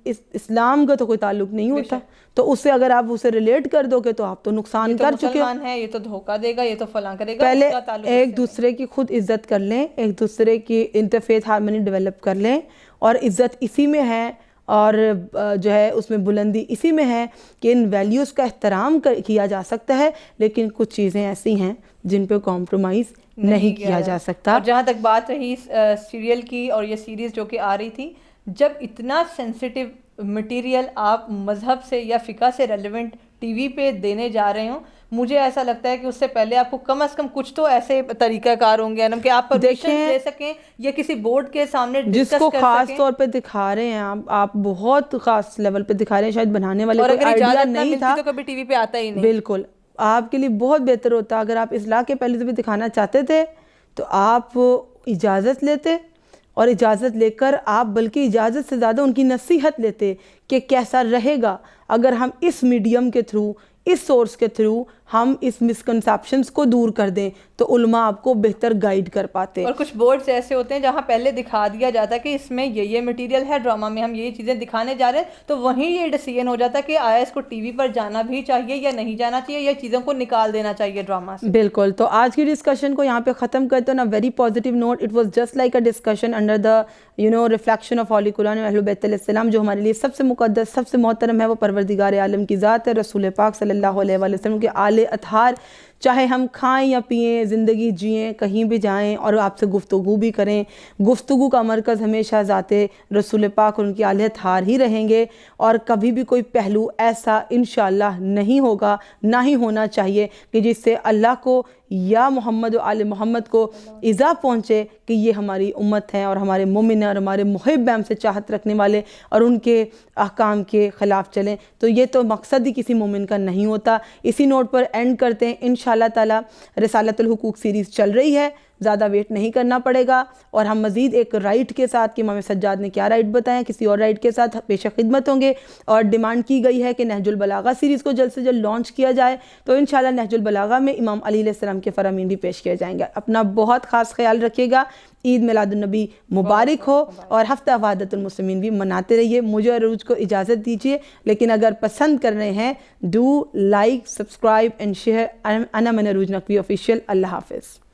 इस्लाम का तो कोई ताल्लुक नहीं होता, तो उससे अगर आप उसे रिलेट कर दोगे तो आप तो नुकसान कर चुके हो। ये तो धोखा देगा, ये तो फलां करेगा। पहले एक दूसरे की खुद इज्जत कर लें, एक दूसरे की इंटरफेथ हार्मनी डेवलप कर लें, और इज्जत इसी में है और जो है उसमें बुलंदी इसी में है कि इन वैल्यूज़ का एहतराम किया जा सकता है, लेकिन कुछ चीज़ें ऐसी हैं जिन पे कॉम्प्रोमाइज़ नहीं किया जा सकता। और जहाँ तक बात रही सीरियल की और ये सीरीज़ जो कि आ रही थी, जब इतना सेंसिटिव मटेरियल आप मज़हब से या फ़िका से रेलेवेंट टीवी पे देने जा रहे हो, मुझे ऐसा लगता है कि उससे पहले आपको कम से कम कुछ तो ऐसे तरीक़ाकार होंगे ना कि आप परमिशन ले सकें या किसी बोर्ड के सामने जिसको खास तौर पे दिखा रहे हैं आप बहुत खास लेवल पे दिखा रहे हैं, शायद बनाने वाले को आइडिया नहीं था तो कभी टीवी पे आता ही नहीं। बिल्कुल आपके लिए बहुत बेहतर होता अगर आप इस्लाह के पहले से भी दिखाना चाहते थे तो आप इजाज़त लेते, और इजाज़त लेकर आप बल्कि इजाज़त से ज़्यादा उनकी नसीहत लेते कि कैसा रहेगा अगर हम इस मीडियम के थ्रू, इस सोर्स के थ्रू हम इस मिसकंसेप्शंस को दूर कर दें तो उलमा आपको बेहतर गाइड कर पाते। और कुछ बोर्ड्स ऐसे होते हैं जहाँ पहले दिखा दिया जाता है कि इसमें ये मटेरियल है, ड्रामा में हम ये चीज़ें दिखाने जा रहे हैं, तो वहीं ये डिसीजन हो जाता है कि आया इसको टीवी पर जाना भी चाहिए या नहीं जाना चाहिए, या चीज़ों को निकाल देना चाहिए ड्रामा से। बिल्कुल। तो आज की डिस्कशन को यहाँ पे ख़त्म करते हैं ना very positive note. It was just like a discussion under the reflection of Holi Quran अहले बैत अलैहिस्सलाम। जो हमारे लिए सबसे मुक़द्दस सबसे मोहतरम है वो परवरदिगार आलम की ज़ात है, रसूल पाक सल्लल्लाहु अलैहि वसल्लम के आले अतहार। चाहे हम खाएं या पिएं, ज़िंदगी जिएं, कहीं भी जाएं और आपसे गुफ्तगू भी करें, गुफ्तगू का मरकज़ हमेशा ज़ाते रसूल पाक और उनकी आले अतहार ही रहेंगे। और कभी भी कोई पहलू ऐसा इंशाअल्लाह नहीं होगा, ना ही होना चाहिए कि जिससे अल्लाह को या मोहम्मद और आले मोहम्मद को इज़ा पहुँचे कि ये हमारी उम्मत है और हमारे मोमिन और हमारे मुहिब हमसे चाहत रखने वाले और उनके अहकाम के ख़िलाफ़ चलें। तो ये तो मकसद ही किसी मोमिन का नहीं होता। इसी नोट पर एंड करते हैं। इंशाअल्लाह ताला रिसालतुल हुकूक सीरीज़ चल रही है, ज़्यादा वेट नहीं करना पड़ेगा। और हम मज़ीद एक राइट के साथ कि इमाम सज्जाद ने क्या राइट बताया, किसी और राइट के साथ पेश खिदमत होंगे। और डिमांड की गई है कि नहजुल बलागा सीरीज़ को जल्द से जल्द लॉन्च किया जाए, तो इंशाअल्लाह नहजुल बलागा में इमाम अली अलैहिस्सलाम के फ़रामीन भी पेश किए जाएंगे। अपना बहुत ख़ास ख्याल रखिएगा। ईद मिलादुन्नबी मुबारक हो और हफ्ता वहादतुल मुस्लिमीन भी मनाते रहिए। मुझे अरूज को इजाज़त दीजिए, लेकिन अगर पसंद कर रहे हैं do like, subscribe and share. अना मन अरूज नकवी ऑफिशियल। अल्लाह हाफ़िज़।